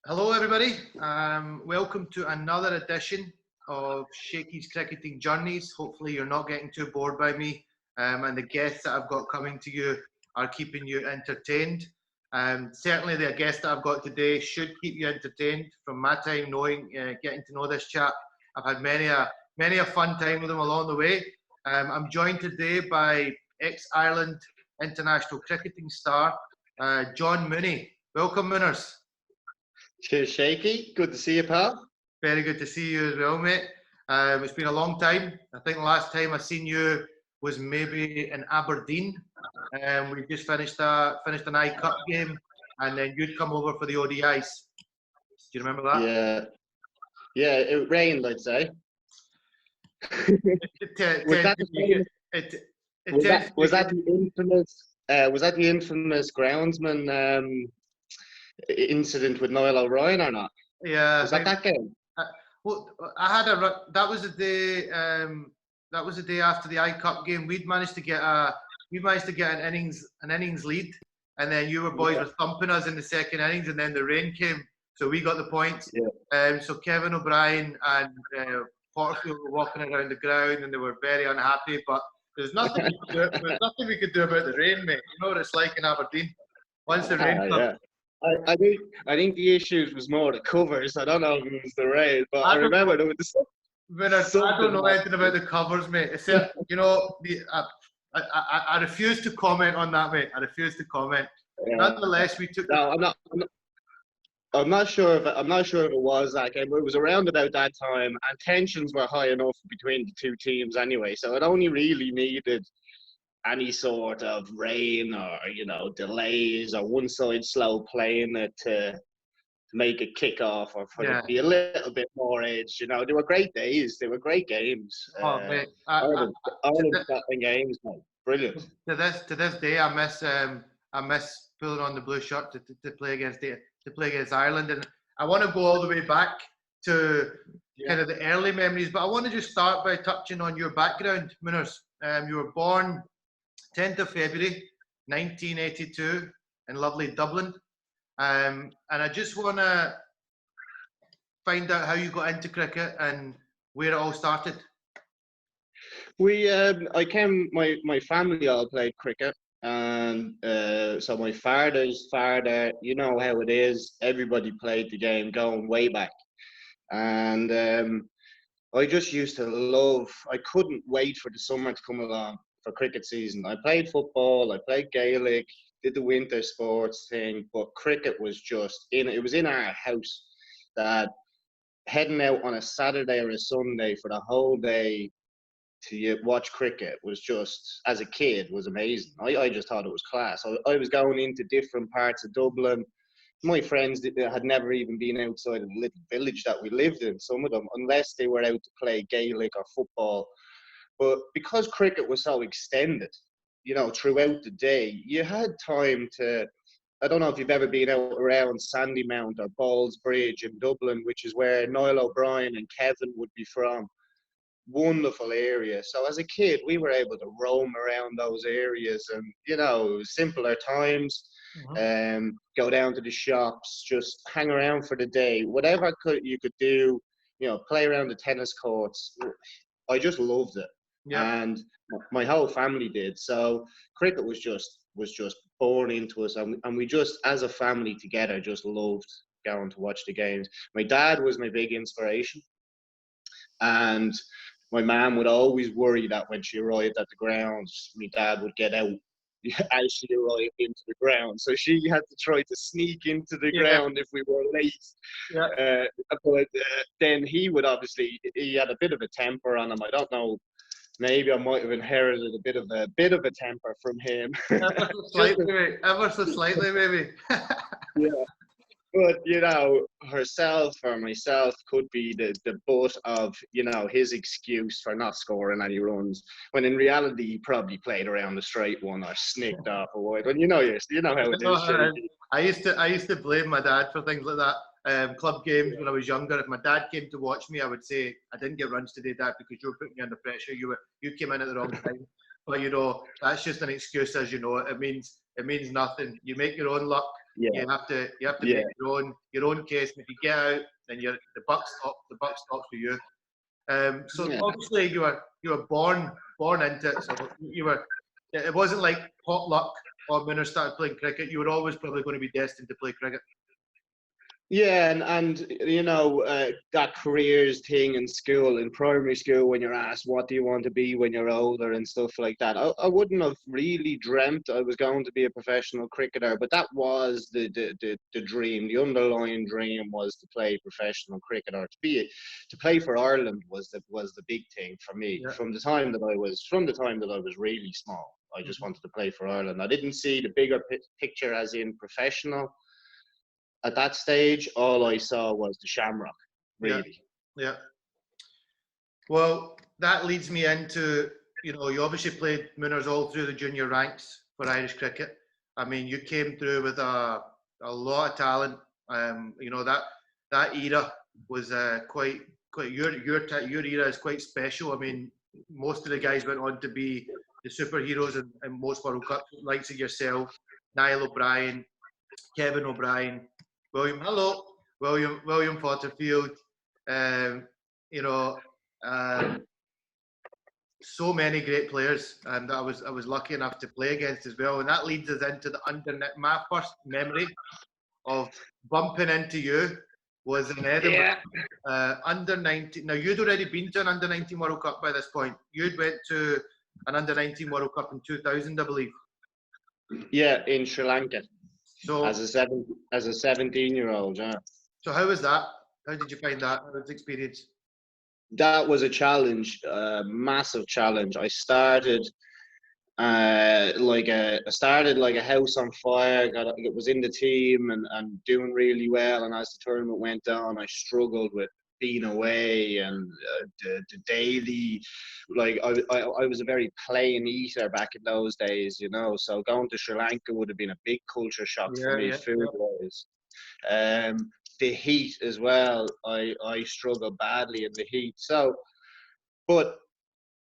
Hello, everybody. Welcome to another edition of Shakey's Cricketing Journeys. Hopefully, you're not getting too bored by me, and the guests that I've got coming to you are keeping you entertained. Certainly, the guest that I've got today should keep you entertained. From my time knowing, getting to know this chap, I've had many a fun time with him along the way. I'm joined today by ex-Ireland international cricketing star John Mooney. Welcome, Mooners. Cheers, Shaky. Good to see you, pal. Very good to see you as well, mate. It's been a long time. I think the last time I seen you was maybe in Aberdeen. We just finished an I Cup game, and then you'd come over for the ODIs. Do you remember that? Yeah. It rained, I'd say. Was that the infamous groundsman incident with Niall O'Ryan or not? Yeah. Was that game? Well, that was the day. That was the day after the I Cup game. We managed to get an innings lead, and then you boys were thumping us in the second innings, and then the rain came, so we got the points. Yeah. So Kevin O'Brien and Porterfield were walking around the ground, and they were very unhappy. But there's nothing we could do about the rain, mate. You know what it's like in Aberdeen. Once the rain comes. Yeah. I think the issues was more the covers. I don't know if it was the rain, but I remember there was I don't know anything about the covers, mate. Except, I refuse to comment on that, mate. I refuse to comment. Yeah. Nonetheless, we took. No, I'm not sure if it was that game, but it was around about that time, and tensions were high enough between the two teams anyway. So it only really needed any sort of rain or delays or one side slow playing it to make a kick-off or for it to be a little bit more edge. They were great days. They were great games. Mate, Ireland games, man. Brilliant. To this day, I miss pulling on the blue shirt to play against Ireland, and I want to go all the way back to kind of the early memories. But I want to just start by touching on your background, Mooners. You were born 10th of February 1982 in lovely Dublin. And I just want to find out how you got into cricket and where it all started. My family all played cricket. And so my father's father, you know how it is, everybody played the game going way back. And I just used to I couldn't wait for the summer to come along for cricket season. I played football, I played Gaelic, did the winter sports thing, but cricket was just it was in our house that heading out on a Saturday or a Sunday for the whole day to watch cricket was just, as a kid, was amazing. I just thought it was class. I was going into different parts of Dublin. My friends had never even been outside of the little village that we lived in, some of them, unless they were out to play Gaelic or football. But because cricket was so extended, throughout the day, you had time to, I don't know if you've ever been out around Sandymount or Ballsbridge in Dublin, which is where Niall O'Brien and Kevin would be from. Wonderful area. So as a kid, we were able to roam around those areas and, simpler times, go down to the shops, just hang around for the day, whatever you could do, play around the tennis courts. I just loved it. Yeah. And my whole family did. So cricket was just born into us, and we just, as a family together, just loved going to watch the games. My dad was my big inspiration, and my mum would always worry that when she arrived at the grounds, my dad would get out as she arrived into the ground. So she had to try to sneak into the ground if we were late. Yeah. But then he had a bit of a temper on him. I don't know. Maybe I might have inherited a bit of a temper from him. Ever so slightly, maybe. Yeah. But, herself or myself could be the butt of, his excuse for not scoring any runs, when in reality he probably played around the straight one or snicked off a wide one. You know how it is. I used to blame my dad for things like that. Club games when I was younger, if my dad came to watch me, I would say, I didn't get runs today, Dad, because you were putting me under pressure. You came in at the wrong time. But that's just an excuse, as you know. It means nothing. You make your own luck. Yeah, You have to yeah, make your own case. And if you get out, then the buck stops. The buck stops for you. So yeah. obviously you were born into it. So you were. It wasn't like pot luck or when I started playing cricket. You were always probably going to be destined to play cricket. Yeah, and that careers thing in school, in primary school, when you're asked what do you want to be when you're older and stuff like that, I wouldn't have really dreamt I was going to be a professional cricketer, but that was the dream. The underlying dream was to play professional cricket, or to play for Ireland was the big thing for me Yeah. from the time that I was really small. I just Mhm. wanted to play for Ireland. I didn't see the bigger picture as in professional. At that stage, all I saw was the shamrock, Yeah. really. Yeah. Well, that leads me into, you obviously played Mooners all through the junior ranks for Irish cricket. I mean, you came through with a lot of talent. That era was quite your era is quite special. I mean, most of the guys went on to be the superheroes in most World Cups, likes of yourself, Niall O'Brien, Kevin O'Brien, William Potterfield, um, you know, um, so many great players that I was lucky enough to play against as well, and that leads us into my first memory of bumping into you was in Edinburgh. Yeah. Under 19. Now you'd already been to an under 19 World Cup by this point. You'd went to an under 19 World Cup in 2000, I believe. Yeah, in Sri Lanka So, as a 17-year-old. Yeah, so how was that? How did you find that? How was the experience? that was a challenge, a massive challenge. I started like a house on fire. It was in the team and doing really well. And as the tournament went on, I struggled with being away and the daily. I was a very plain eater back in those days, So going to Sri Lanka would have been a big culture shock for Yeah, me, yeah, food yeah. wise. Um, the heat as well. I struggled badly in the heat. But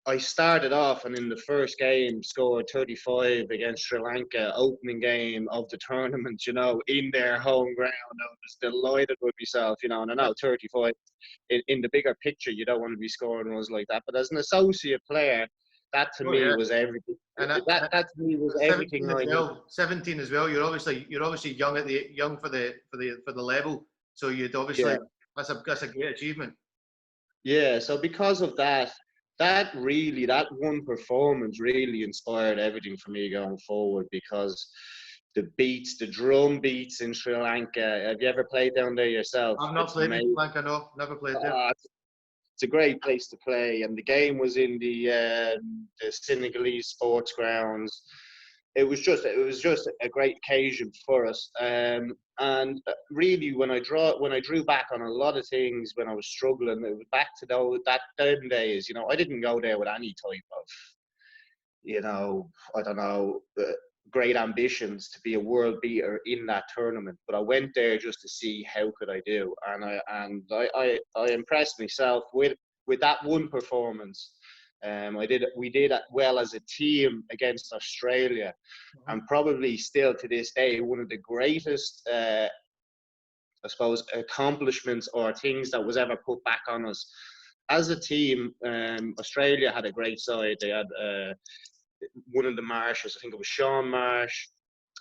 I started off and in the first game scored 35 against Sri Lanka, opening game of the tournament, in their home ground. I was delighted with myself, and I know 35 in the bigger picture, you don't want to be scoring runs like that. But as an associate player, that to Oh me yeah, was everything. and That to me was everything 17 as I needed. well. 17 as well. You're obviously young for the level. So you'd Yeah. obviously that's a great achievement. Yeah, so because of that, that one performance really inspired everything for me going forward because the drum beats in Sri Lanka. Have you ever played down there yourself? I've not It's played in Sri amazing. Lanka. No, never played there. It's a great place to play, and the game was in the Senegalese sports grounds. It was just a great occasion for us. And really, when I drew back on a lot of things when I was struggling, it was back to them days. I didn't go there with any type of, I don't know, great ambitions to be a world beater in that tournament. But I went there just to see how could I do, and I impressed myself with that one performance. We did well as a team against Australia, Mhm. and probably still to this day one of the greatest, I suppose, accomplishments or things that was ever put back on us. As a team, Australia had a great side. They had one of the Marshes, I think it was Sean Marsh.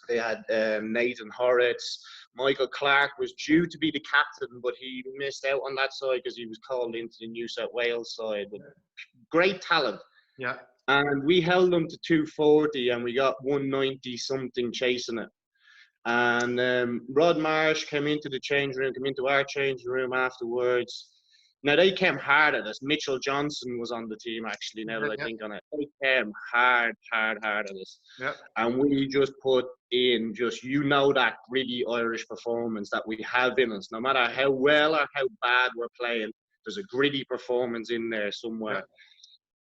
They had Nathan Horrocks. Michael Clark was due to be the captain, but he missed out on that side because he was called into the New South Wales side. But great talent. Yeah. And we held them to 240 and we got 190 something chasing it. And Rod Marsh came into our changing room afterwards. Now they came hard at us. Mitchell Johnson was on the team actually. Now that I Yeah. think on it, they came hard at us, Yeah. and we just put in that really Irish performance that we have in us. No matter how well or how bad we're playing, there's a gritty performance in there Yeah. somewhere.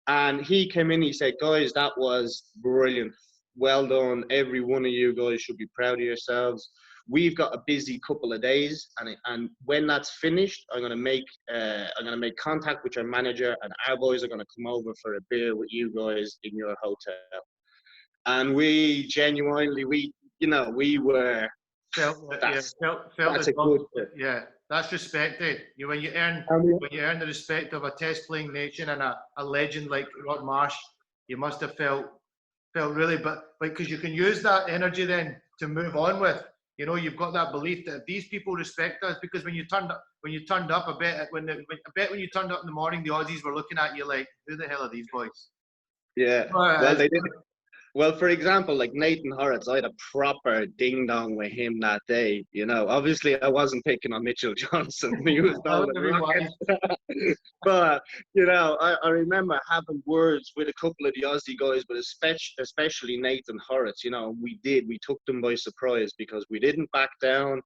And he came in, he said, guys, that was brilliant. Well done. Every one of you guys should be proud of yourselves. we've got a busy couple of days, and when that's finished, I'm gonna make contact with your manager, and our boys are gonna come over for a beer with you guys in your hotel. And we genuinely, we were. Felt That's the a good bit. yeah, that's respected. When you earn the respect of a test playing nation and a legend like Rod Marsh, you must have felt really, but because you can use that energy then to move on with. You've got that belief that these people respect us, because when you turned up, when you turned up when you turned up in the morning, the Aussies were looking at you like, who the hell are these boys? Yeah. Well, they did. Well, for example, like Nathan Horrocks, I had a proper ding dong with him that day. Obviously I wasn't picking on Mitchell Johnson. He was but I remember having words with a couple of the Aussie guys, but especially Nathan Horrocks. We took them by surprise because we didn't back down.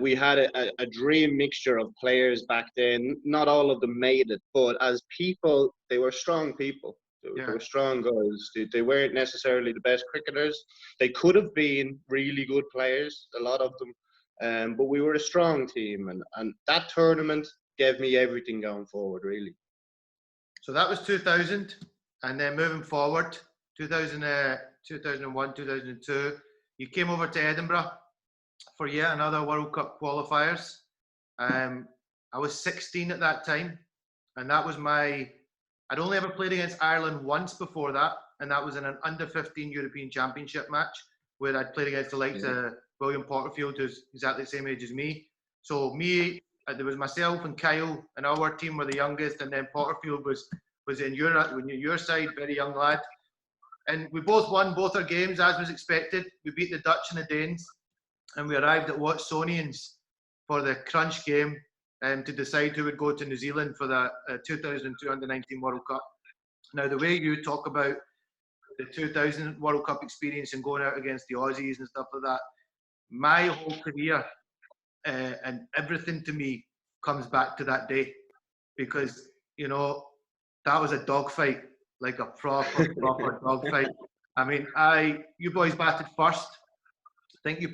We had a dream mixture of players back then. Not all of them made it, but as people, they were strong people. They were strong guys. They weren't necessarily the best cricketers. They could have been really good players, a lot of them. But we were a strong team, and that tournament gave me everything going forward, really. So that was 2000, and then moving forward, 2000, 2001, 2002, you came over to Edinburgh for yet another World Cup qualifiers. I was 16 at that time, and that was I'd only ever played against Ireland once before that, and that was in an under-15 European Championship match where I'd played against the likes of William Porterfield, who's exactly the same age as me. So there was myself and Kyle, and our team were the youngest, and then Porterfield was in your side, very young lad. And we both won both our games, as was expected. We beat the Dutch and the Danes, and we arrived at Watsonians for the crunch game to decide who would go to New Zealand for the 2002 Under-19 World Cup. Now, the way you talk about the 2000 World Cup experience and going out against the Aussies and stuff like that, my whole career and everything to me comes back to that day, because that was a dogfight, like a proper dogfight. I mean, you boys batted first. I think you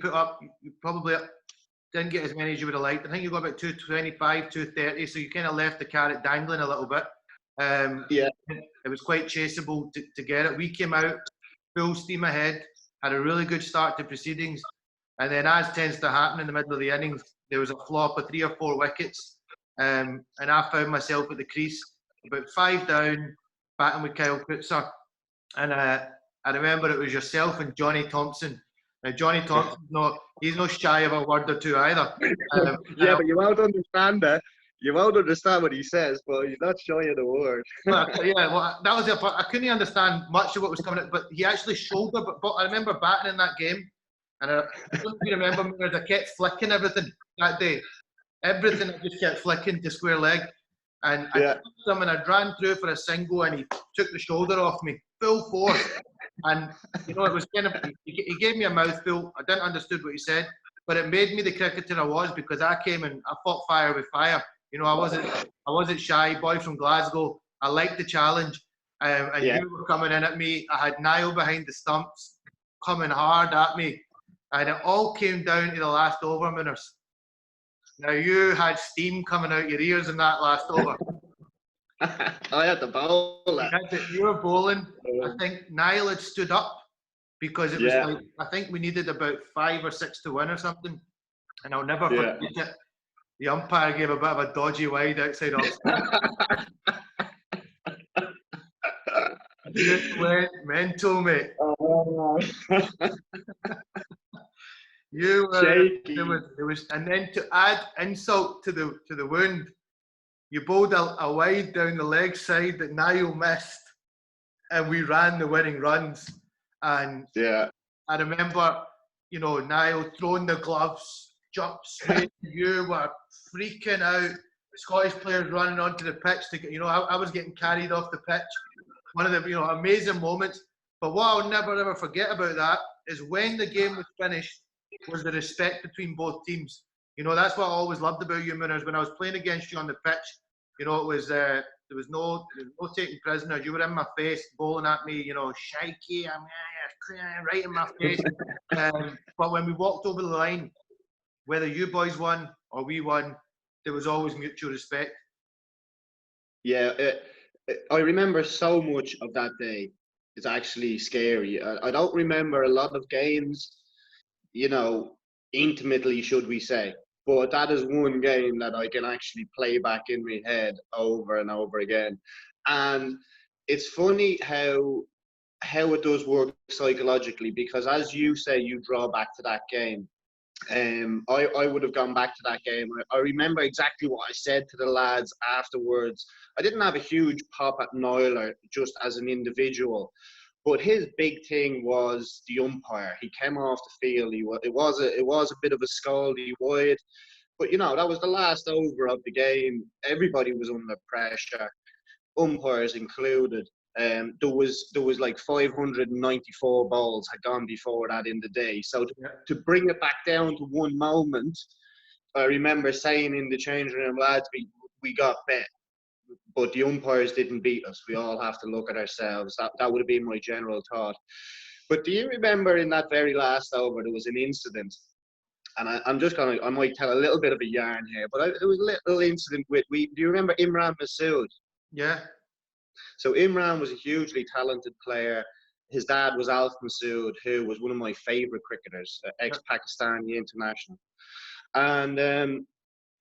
probably didn't get as many as you would have liked. I think you got about 225, 230, so you kind of left the carrot dangling a little bit. It was quite chaseable to get it. We came out full steam ahead, had a really good start to proceedings, and then, as tends to happen in the middle of the innings, there was a flop of 3 or 4 wickets, and I found myself at the crease, about 5 down, batting with Kyle Coetzer, and I remember it was yourself and Johnny Thompson. Now, Johnny Thompson's he's not shy of a word or two either. But you won't understand that. You won't understand what he says, but he's not shy of the word. That was the part. I couldn't understand much of what was coming out, but he actually shouldered. But I remember batting in that game, and I don't know if you remember, I kept flicking everything that day. Everything I just kept flicking to square leg. And I took him, and I ran through for a single, and he took the shoulder off me, full force. And it was kind of, he gave me a mouthful. I didn't understand what he said, but it made me the cricketer I was, because I came and I fought fire with fire. I wasn't shy, boy from Glasgow. I liked the challenge, and you were coming in at me. I had Niall behind the stumps, coming hard at me, and it all came down to the last over, Mooners. Now, you had steam coming out your ears in that last over. I had to bowl that. You were bowling. I think Niall had stood up, because it was like, I think we needed about 5 or 6 to win or something. And I'll never forget it. The umpire gave a bit of a dodgy wide outside off. You went mental, mate. You were shaky. There was, and then to add insult to the wound, you bowled a wide down the leg side that Niall missed, and we ran the winning runs. And I remember, Niall throwing the gloves, jumped straight. You were freaking out. Scottish players running onto the pitch to get, I was getting carried off the pitch. One of the, amazing moments. But what I'll never ever forget about that is when the game was finished, was the respect between both teams. That's what I always loved about you, Mooners. When I was playing against you on the pitch, it was there was no taking prisoners. You were in my face, bowling at me, shikey, I'm right in my face. But when we walked over the line, whether you boys won or we won, there was always mutual respect. Yeah, I remember so much of that day. It's actually scary. I don't remember a lot of games, you know, intimately, should we say. But that is one game that I can actually play back in my head over and over again. And it's funny how it does work psychologically, because as you say, you draw back to that game. I would have gone back to that game. I remember exactly what I said to the lads afterwards. I didn't have a huge pop at Niler just as an individual, but his big thing was the umpire. He came off the field. It was a bit of a scaldy wide, but you know that was the last over of the game. Everybody was under pressure, umpires included. There was like 594 balls had gone before that in the day. So to bring it back down to one moment, I remember saying in the changing room, lads, we got bet, but the umpires didn't beat us. We all have to look at ourselves. That would have been my general thought. But do you remember in that very last over there was an incident? And I might tell a little bit of a yarn here, but there was a little incident do you remember Imran Masood? Yeah. So Imran was a hugely talented player. His dad was Alf Masood, who was one of my favourite cricketers, ex-Pakistani international. And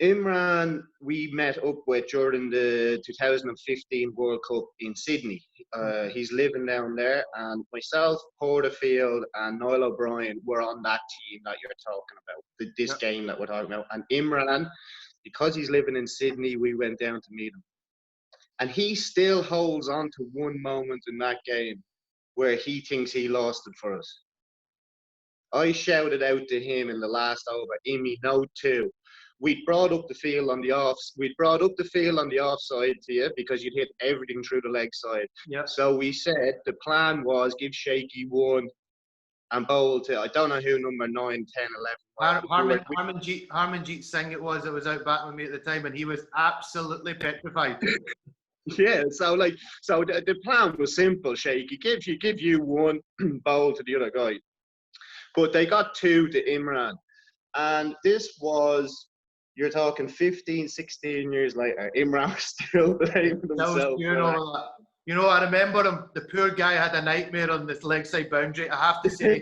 Imran, we met up with during the 2015 World Cup in Sydney. He's living down there, and myself, Porterfield, and Niall O'Brien were on that team that you're talking about, this game that we're talking about. And Imran, because he's living in Sydney, we went down to meet him. And he still holds on to one moment in that game where he thinks he lost it for us. I shouted out to him in the last over, Imi, no two. We'd brought up the field on the offside to you because you'd hit everything through the leg side. Yeah. So we said the plan was give Shaky one and bowl to, I don't know who number 9, 10, 11 was. Harmanjeet Singh it was that was out batting with me at the time, and he was absolutely petrified. Yeah, so the plan was simple, Shaky. Give you one, bowl to the other guy. But they got two to Imran. And this was, you're talking 15, 16 years later, Imran was still blaming himself. I remember him. The poor guy had a nightmare on this leg side boundary. I have to say,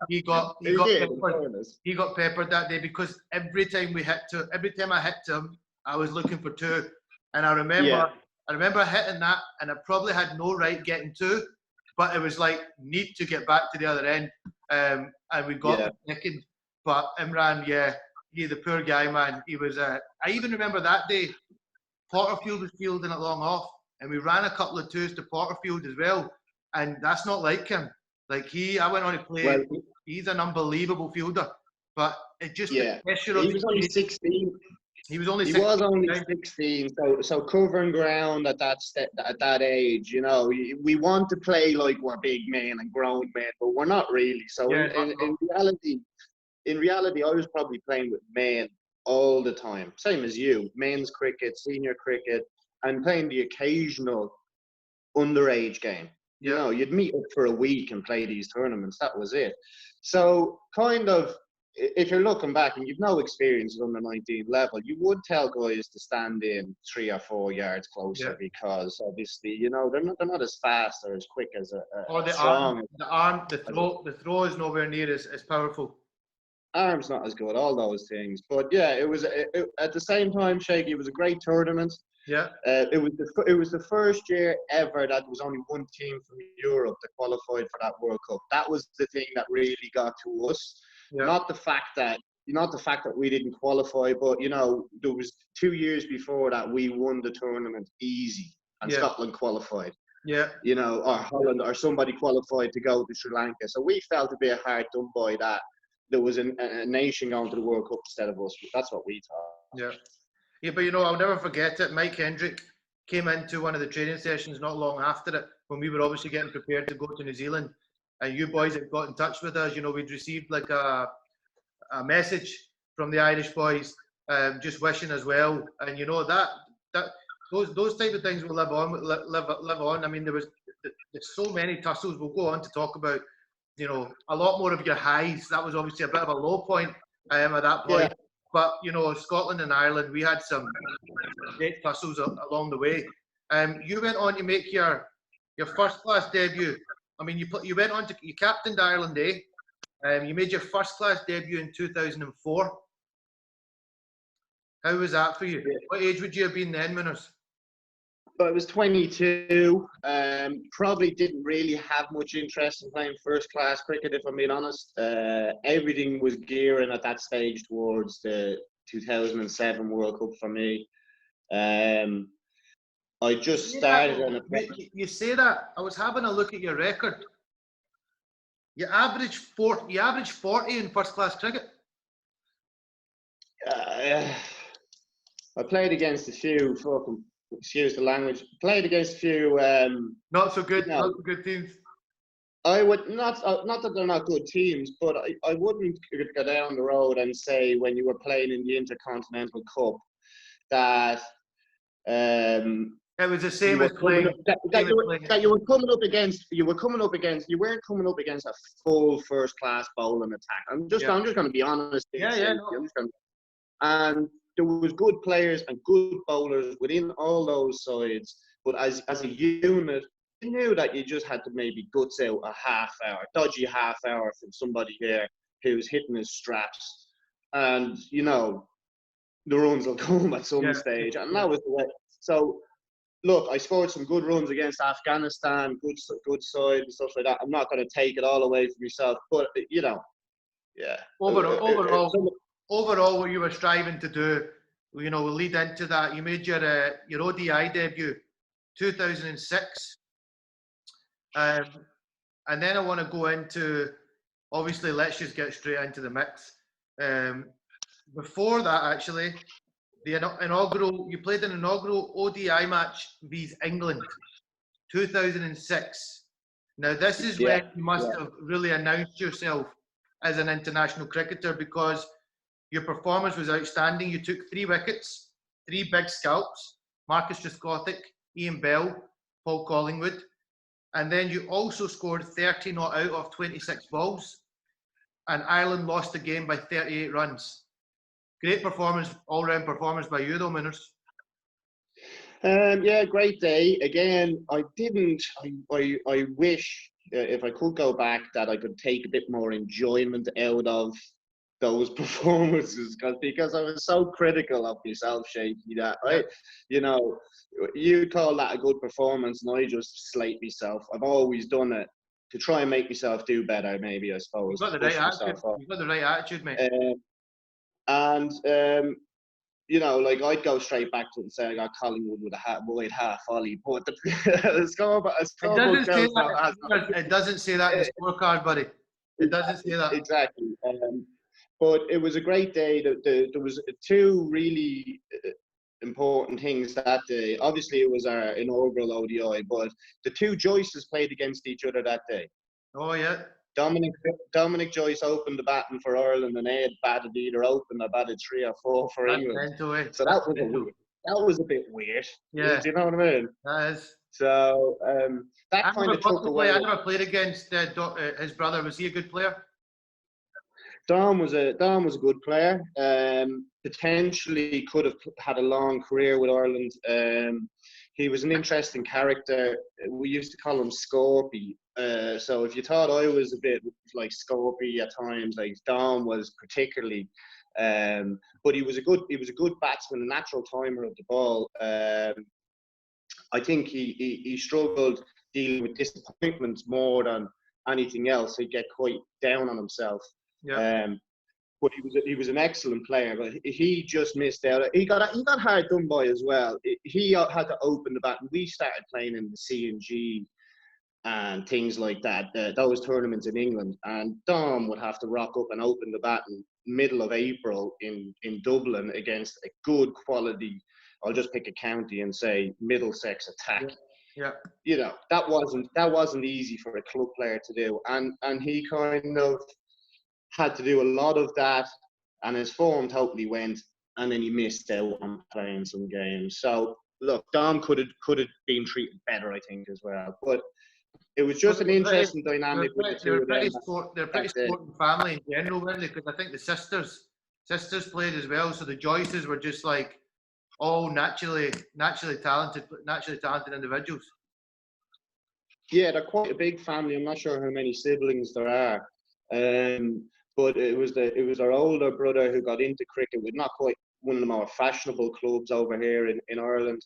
he got peppered that day, because every time I hit him, I was looking for two. And I remember hitting that, and I probably had no right getting two, but it was like, need to get back to the other end. And we got the second. But Imran, the poor guy, man, he was. I even remember that day, Porterfield was fielding it long off, and we ran a couple of twos to Porterfield as well. And that's not like him. Like I went on to play. Well, he's an unbelievable fielder, but it just the pressure of. He was only 16. He was only 16, so covering ground at that age, you know, we want to play like we're big men and grown men, but we're not really. So in reality, I was probably playing with men all the time, same as you, men's cricket, senior cricket, and playing the occasional underage game. You know, you'd meet up for a week and play these tournaments. That was it. So kind of, if you're looking back and you've no experience at under 19 level, you would tell guys to stand in 3 or 4 yards closer because obviously, you know, they're not as fast or as quick as the throw is nowhere near as powerful. Arm's not as good, all those things. But yeah, it was at the same time, Shaky, it was a great tournament. Yeah. It was the first year ever that there was only one team from Europe that qualified for that World Cup. That was the thing that really got to us. Yeah. Not the fact that we didn't qualify, but you know, there was 2 years before that we won the tournament easy, and Scotland qualified. Yeah. You know, or Holland or somebody qualified to go to Sri Lanka. So we felt a bit hard done by that. There was a nation going to the World Cup instead of us. That's what we thought. Yeah. Yeah, but you know, I'll never forget it. Mike Hendrick came into one of the training sessions not long after it, when we were obviously getting prepared to go to New Zealand. And you boys had got in touch with us. You know, we'd received like a message from the Irish boys, just wishing us well. And you know those type of things will live on. I mean, there's so many tussles we'll go on to talk about. you know, a lot more of your highs. That was obviously a bit of a low point at that Yeah. point. But, you know, Scotland and Ireland, we had some great tussles along the way. You went on to make your first class debut. I mean, you went on to you captained Ireland, eh? You made your first class debut in 2004. How was that for you? Yeah. What age would you have been then, Minners? But I was 22. Probably didn't really have much interest in playing first class cricket, if I'm being honest. Everything was gearing at that stage towards the 2007 World Cup for me. I just started on a. You say that. I was having a look at your record. You averaged 40 in first class cricket. I played against a few fucking, excuse the language. Played against a few. Not so good. No, Not so good teams. I would not that they're not good teams, but I wouldn't go down the road and say when you were playing in the Intercontinental Cup that it was the same as playing. You weren't coming up against a full first class bowling attack. I'm just going to be honest. And there was good players and good bowlers within all those sides, but as a unit, you knew that you just had to maybe guts out a dodgy half hour from somebody here who's hitting his straps, and you know the runs will come at some stage, and that was the way. So, look, I scored some good runs against Afghanistan, good side and stuff like that. I'm not going to take it all away from myself, but you know, yeah. Overall, what you were striving to do, you know, we'll lead into that. You made your ODI debut, 2006. And then I want to go into, obviously, let's just get straight into the mix. Before that, actually, you played an inaugural ODI match vs England, 2006. Now, this is when you must have really announced yourself as an international cricketer, because your performance was outstanding. You took 3 wickets, 3 big scalps, Marcus Trescothick, Ian Bell, Paul Collingwood. And then you also scored 30 not out of 26 balls. And Ireland lost the game by 38 runs. Great performance, all-round performance by you though, Minners. Yeah, great day. Again, I wish if I could go back that I could take a bit more enjoyment out of those performances, because I was so critical of myself, Shaky, that you know, you call that a good performance and I just slate myself. I've always done it to try and make myself do better, maybe, I suppose. You've got the right attitude. You've got the right attitude, mate. You know, like I'd go straight back to it and say I got Collingwood with a wide half volley, but it doesn't say that in the scorecard, buddy. It doesn't say that. Exactly. But it was a great day. There was 2 really important things that day. Obviously, it was our inaugural ODI, but the 2 Joyces played against each other that day. Oh, yeah. Dominic Joyce opened the batting for Ireland, and Ed batted either open or batted 3 or 4 for England. So that was a bit weird. Yeah. Do you know what I mean? That is. So that kind of took away. I never played against his brother. Was he a good player? Dom was a good player. Potentially could have had a long career with Ireland. He was an interesting character. We used to call him Scorpy. So if you thought I was a bit like Scorpy at times, like Dom was particularly. But he was a good batsman, a natural timer of the ball. I think he struggled dealing with disappointments more than anything else. He'd get quite down on himself. Yeah. But he was an excellent player, but he just missed out. He got hard done by as well. He had to open the bat, and we started playing in the C&G and things like that. Those tournaments in England, and Dom would have to rock up and open the bat in middle of April in Dublin against a good quality. I'll just pick a county and say Middlesex attack. Yeah. You know, that wasn't easy for a club player to do, and he kind of had to do a lot of that, and his form totally went, and then he missed out on playing some games. So look, Dom could have been treated better, I think, as well. But it was just an interesting They dynamic with the two of them. they're a pretty Back then. sporting family in general, weren't they? Because I think the sisters played as well. So the Joyces were just like all naturally talented individuals. Yeah, they're quite a big family. I'm not sure how many siblings there are, but it was our older brother who got into cricket with not quite one of the more fashionable clubs over here in Ireland,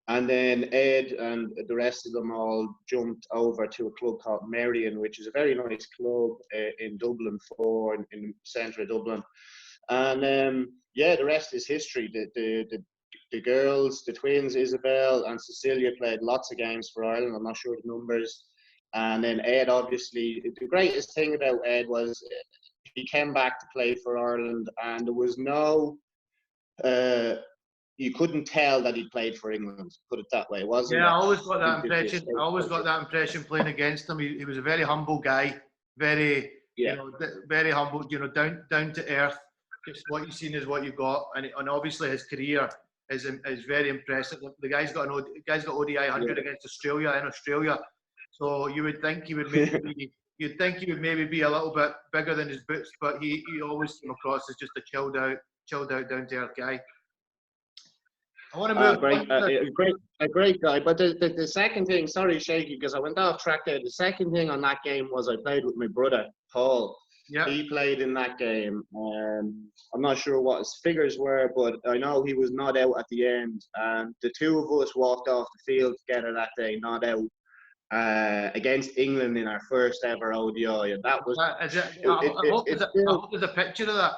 and then Ed and the rest of them all jumped over to a club called Merrion, which is a very nice club in Dublin 4 in the centre of Dublin, and yeah, the rest is history. The girls, the twins, Isabel and Cecilia, played lots of games for Ireland. I'm not sure the numbers. And then Ed, obviously, the greatest thing about Ed was he came back to play for Ireland, and there was no, you couldn't tell that he played for England. Put it that way. It wasn't. Yeah, I always got that impression. I always got that impression playing against him. He was a very humble guy, very, Yeah. very humble. Down to earth. Just what you've seen is what you got, and obviously his career is very impressive. The guy's got ODI 100 against Australia in Australia, so you would think he would maybe be a little bit bigger than his boots, but he always came across as just a chilled out, down to earth guy. I want to move. A great guy. But the second thing, sorry, Shaky, because I went off track there. The second thing on that game was I played with my brother Paul. Yeah. He played in that game. I'm not sure what his figures were, but I know he was not out at the end. And the two of us walked off the field together that day, not out, against England in our first ever ODI. And that was. I hope there's a picture of that.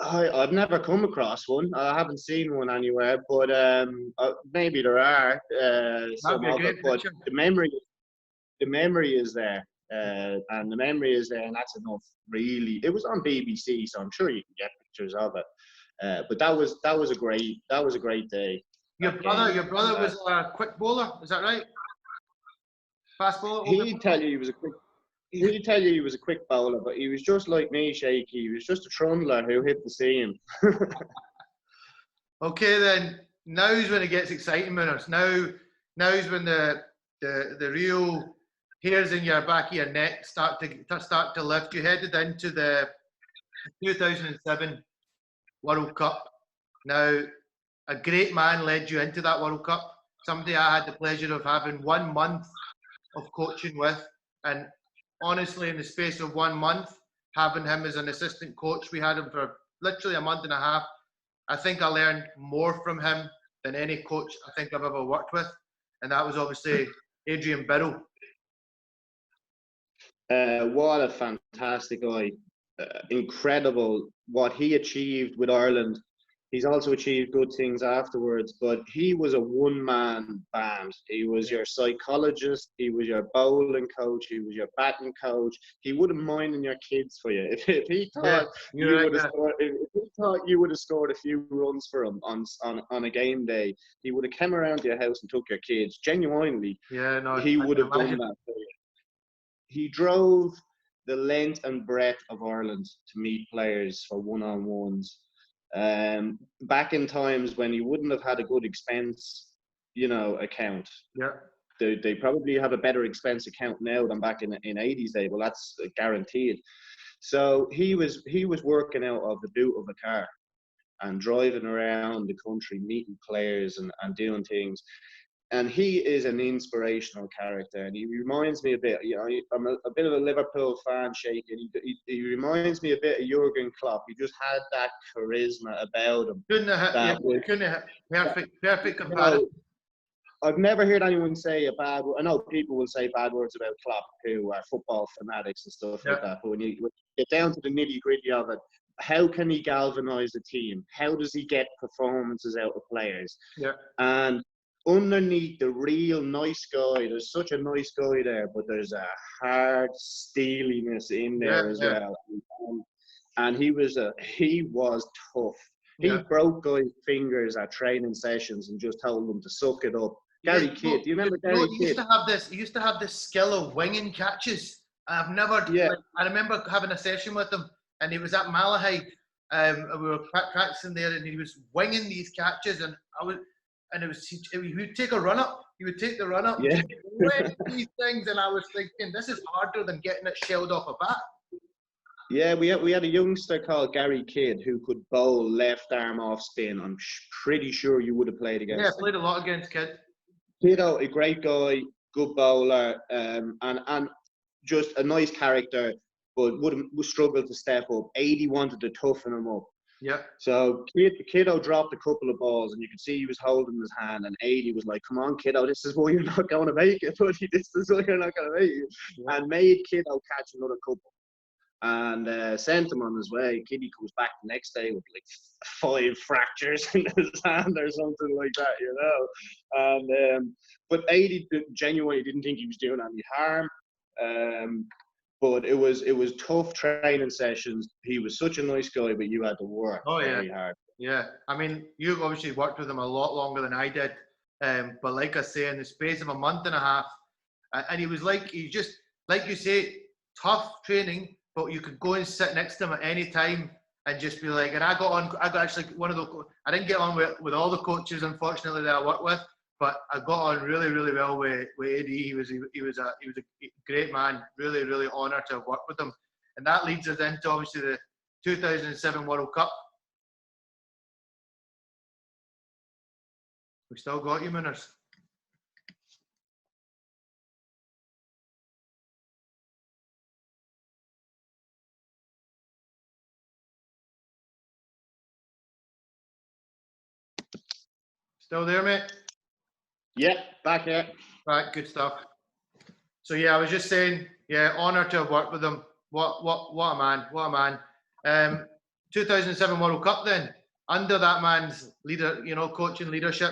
I've never come across one. I haven't seen one anywhere, but maybe there are some of it. But the memory is there. And the memory is there, and that's enough, really. It was on BBC, so I'm sure you can get pictures of it. But that was a great day. Your brother was a quick bowler, is that right? Fast bowler. He'd tell you he was a quick bowler, but he was just like me, Shaky. He was just a trundler who hit the seam. Okay, then now's when it gets exciting, Mooners. Now's when the real hairs in your back of your neck start to lift. You headed into the 2007 World Cup. Now, a great man led you into that World Cup. Somebody I had the pleasure of having 1 month of coaching with, and honestly, in the space of 1 month, having him as an assistant coach, we had him for literally a month and a half. I think I learned more from him than any coach I think I've ever worked with, and that was obviously Adrian Birrell. What a fantastic guy. Incredible what he achieved with Ireland. He's also achieved good things afterwards, but he was a one-man band. He was your psychologist, he was your bowling coach, he was your batting coach. He wouldn't mind in your kids for you. If he thought you would have scored a few runs for him on a game day, he would have come around to your house and took your kids. Genuinely, he would have done that for you. He drove the length and breadth of Ireland to meet players for one-on-ones. Back in times when you wouldn't have had a good expense, account. Yeah. They probably have a better expense account now than back in 80s day. Well, that's guaranteed. So he was working out of the boot of a car and driving around the country, meeting players and doing things. And he is an inspirational character, and he reminds me a bit. I'm a bit of a Liverpool fan, Shaky. He reminds me a bit of Jurgen Klopp. He just had that charisma about him. Perfect comparison. I've never heard anyone say a bad word. I know people will say bad words about Klopp who are football fanatics and stuff like that. But when you get down to the nitty gritty of it, how can he galvanise a team? How does he get performances out of players? Yeah. And underneath the real nice guy, there's such a nice guy there, but there's a hard steeliness in there as well. And he was tough. He broke guys' fingers at training sessions and just told them to suck it up. Gary Kidd, do you remember Gary Kidd? He used to have this skill of winging catches. I've never. I remember having a session with him, and he was at Malahide. We were practicing there, and he was winging these catches, and he would take a run up He would take the run up and Yeah. just whack these things, and I was thinking, this is harder than getting it shelled off a bat. Yeah, we had a youngster called Gary Kidd who could bowl left arm off spin. I'm pretty sure you would have played Yeah, I against him. played a lot against Kid. Kiddo, a great guy, good bowler, and just a nice character, but would struggle to step up. 80 wanted to toughen him up. Yeah. So Kiddo dropped a couple of balls, and you could see he was holding his hand, and 80 was like, come on, Kiddo, this is why you're not going to make it, buddy. This is why you're not going to make it. Yeah. And made Kiddo catch another couple. And sent him on his way. Kiddy comes back the next day with like 5 fractures in his hand or something like that, you know. And but 80 genuinely didn't think he was doing any harm. But it was tough training sessions. He was such a nice guy, but you had to work very hard. Yeah, I mean, you've obviously worked with him a lot longer than I did. But like I say, in the space of a month and a half, and he just, like you say, tough training, but you could go and sit next to him at any time and just be like, and I got actually one of the, I didn't get on with all the coaches, unfortunately, that I worked with, but I got on really, really well with Eddie. He was a great man. Really, really honoured to have worked with him. And that leads us into, obviously, the 2007 World Cup. We still got you, Mooners. Still there, mate? Yeah, back here. Right, good stuff. So yeah, I was just saying, yeah, honoured to have worked with him. What a man, what a man. 2007 World Cup then, under that man's leader, coaching leadership,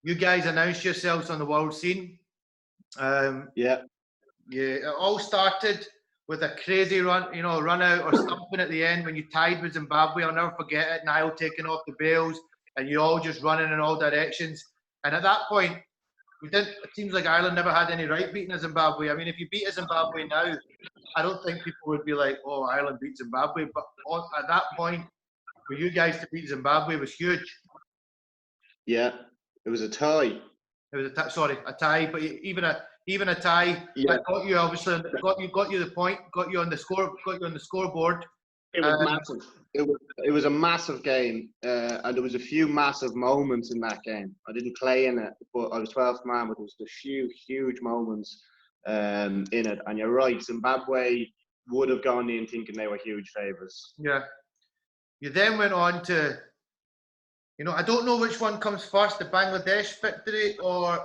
you guys announced yourselves on the world scene. Yeah, it all started with a crazy run out or something at the end when you tied with Zimbabwe. I'll never forget it. Niall taking off the bails and you all just running in all directions. And at that point, it seems like Ireland never had any right beating Zimbabwe. I mean, if you beat Zimbabwe now, I don't think people would be like, oh, Ireland beat Zimbabwe. But at that point, for you guys to beat Zimbabwe was huge. Yeah, it was a tie. It was a tie. But even a tie that got you, obviously, got you the point, got you on the scoreboard. It was massive. It was a massive game, and there was a few massive moments in that game. I didn't play in it, but I was 12th man. But there was a few huge moments in it. And you're right, Zimbabwe would have gone in thinking they were huge favourites. Yeah. You then went on to, I don't know which one comes first, the Bangladesh victory or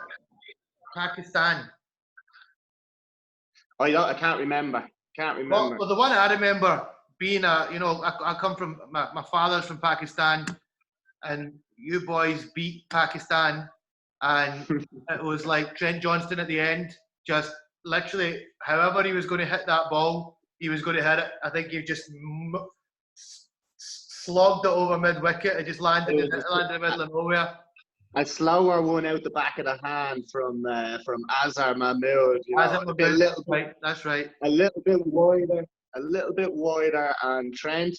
Pakistan. I can't remember. Well, the one I remember being I come from, my father's from Pakistan, and you boys beat Pakistan, and it was like Trent Johnston at the end, just literally, however he was going to hit that ball, he was going to hit it. I think he just slogged it over mid-wicket. It just landed in the middle of nowhere. A slower one out the back of the hand from Azhar Mahmood. That's right. A little bit wider, and Trent.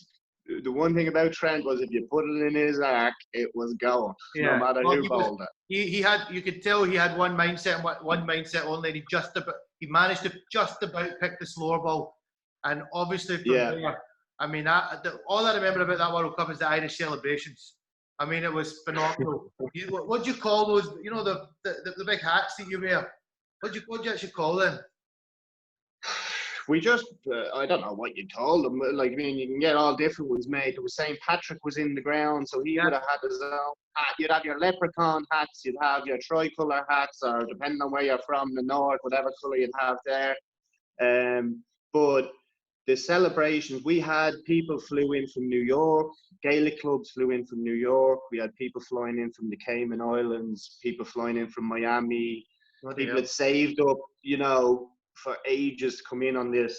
The one thing about Trent was if you put it in his arc, it was going. No matter who bowled it. You could tell he had one mindset and one mindset only. And he managed to just about pick the slower ball, and obviously from there, I mean, all I remember about that World Cup is the Irish celebrations. I mean, it was phenomenal. What do you call those? The big hats that you wear. What do you actually call them? We just, I don't know what you call them. Like, I mean, you can get all different ones made. There was St. Patrick was in the ground, so he would have had his own hat. You'd have your leprechaun hats, you'd have your tricolour hats, or depending on where you're from, the north, whatever colour you'd have there. But the celebrations, we had people flew in from New York, Gaelic clubs flew in from New York, we had people flying in from the Cayman Islands, people flying in from Miami, people had saved up, for ages to come in on this,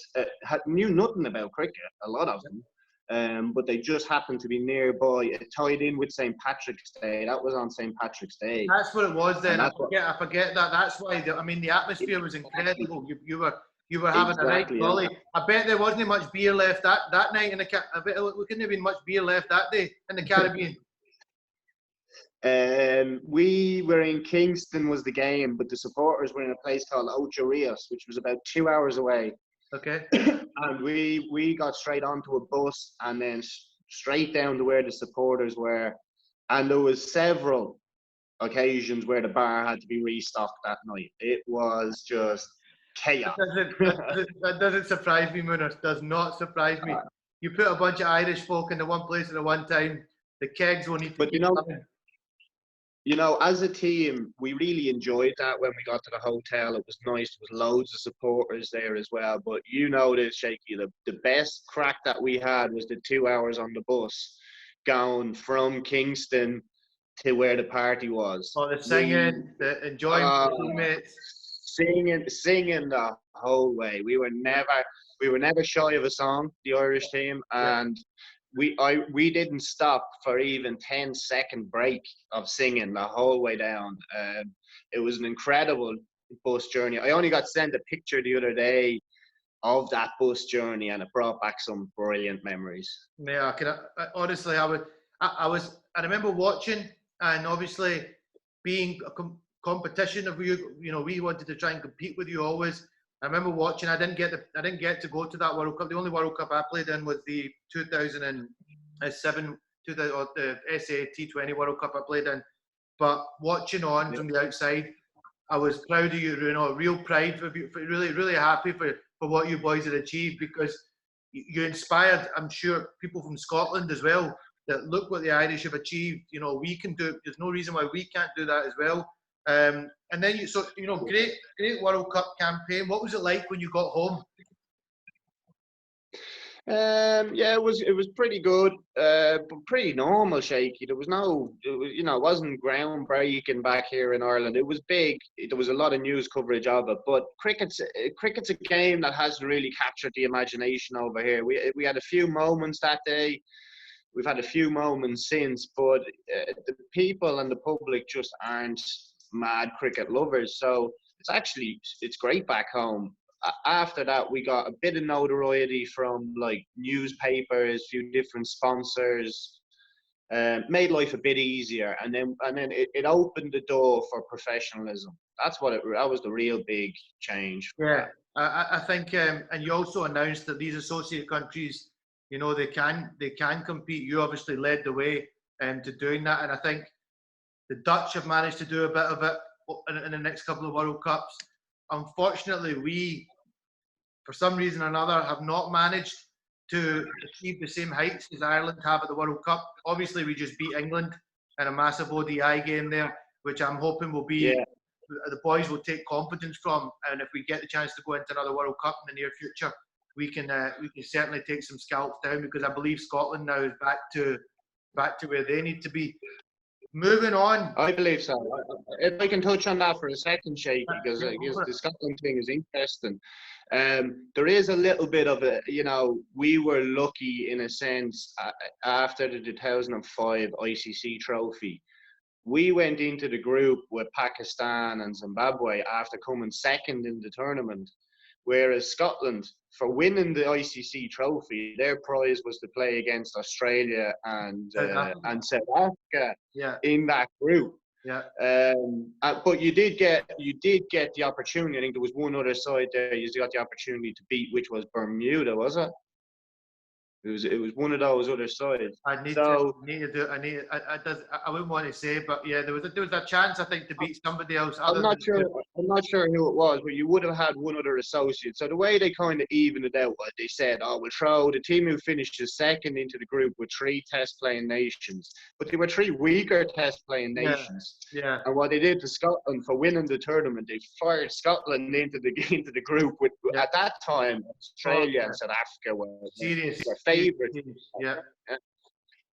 knew nothing about cricket, a lot of them, but they just happened to be nearby. It tied in with St. Patrick's Day. That was on St. Patrick's Day. That's what it was then. I forget that. That's why, the atmosphere was incredible. You were having a right volley. I bet there wasn't much beer left that night in the I bet we couldn't have been much beer left that day in the Caribbean. We were in Kingston was the game, but the supporters were in a place called Ocho Rios, which was about 2 hours away. Okay. And we got straight onto a bus and then straight down to where the supporters were. And there was several occasions where the bar had to be restocked that night. It was just chaos. That doesn't surprise me, Mooners. Does not surprise me. You put a bunch of Irish folk into one place at the one time, the kegs will need to But keep coming. as a team, we really enjoyed that when we got to the hotel. It was nice. There was loads of supporters there as well. But this, Shaky, the best crack that we had was the 2 hours on the bus going from Kingston to where the party was. Oh, the singing, the enjoying the teammates. Singing the whole way. We were never shy of a song, the Irish team, and we didn't stop for even 10-second break of singing the whole way down. It was an incredible bus journey. I only got sent a picture the other day of that bus journey, and it brought back some brilliant memories. Yeah, honestly, I remember watching, and obviously being a competition of we wanted to try and compete with you always. I remember watching. I didn't get to go to that World Cup. The only World Cup I played in was the 2007 the SA T20 World Cup I played in. But watching on from the outside, I was proud of you. Real pride for you. Really, really happy for what you boys had achieved, because you inspired, I'm sure, people from Scotland as well. That look what the Irish have achieved. We can do it. There's no reason why we can't do that as well. And then great World Cup campaign. What was it like when you got home? It was pretty good, but pretty normal, Shaky. There was it wasn't groundbreaking back here in Ireland. It was big. There was a lot of news coverage of it, but cricket's a game that hasn't really captured the imagination over here. We had a few moments that day. We've had a few moments since, but the people and the public just aren't mad cricket lovers. So it's great back home. After that, we got a bit of notoriety from like newspapers, a few different sponsors, made life a bit easier, and then it opened the door for professionalism. That was the real big change. Yeah, I think, and you also announced that these associate countries, they can compete. You obviously led the way to doing that, and I think the Dutch have managed to do a bit of it in the next couple of World Cups. Unfortunately, we, for some reason or another, have not managed to achieve the same heights as Ireland have at the World Cup. Obviously, we just beat England in a massive ODI game there, which I'm hoping will be the boys will take confidence from. And if we get the chance to go into another World Cup in the near future, we can certainly take some scalps down, because I believe Scotland now is back to where they need to be. Moving on. I believe so. If I can touch on that for a second, Shaky, because the Scotland thing is interesting. There is a little bit of a, we were lucky in a sense after the 2005 ICC trophy. We went into the group with Pakistan and Zimbabwe after coming second in the tournament, whereas Scotland, for winning the ICC trophy, their prize was to play against Australia and South Africa in that group. Yeah. But you did get the opportunity. I think there was one other side there you got the opportunity to beat, which was Bermuda, was it? It was one of those other sides. I wouldn't want to say, but yeah, there was a chance, I think, to beat somebody else. I'm not sure who it was, but you would have had one other associate. So the way they kind of evened it out was they said, we'll throw the team who finishes second into the group with 3 test playing nations. But they were 3 weaker test playing nations. Yeah. And what they did to Scotland for winning the tournament, they fired Scotland into the group with at that time Australia and South Africa were serious. Favourites. Yeah.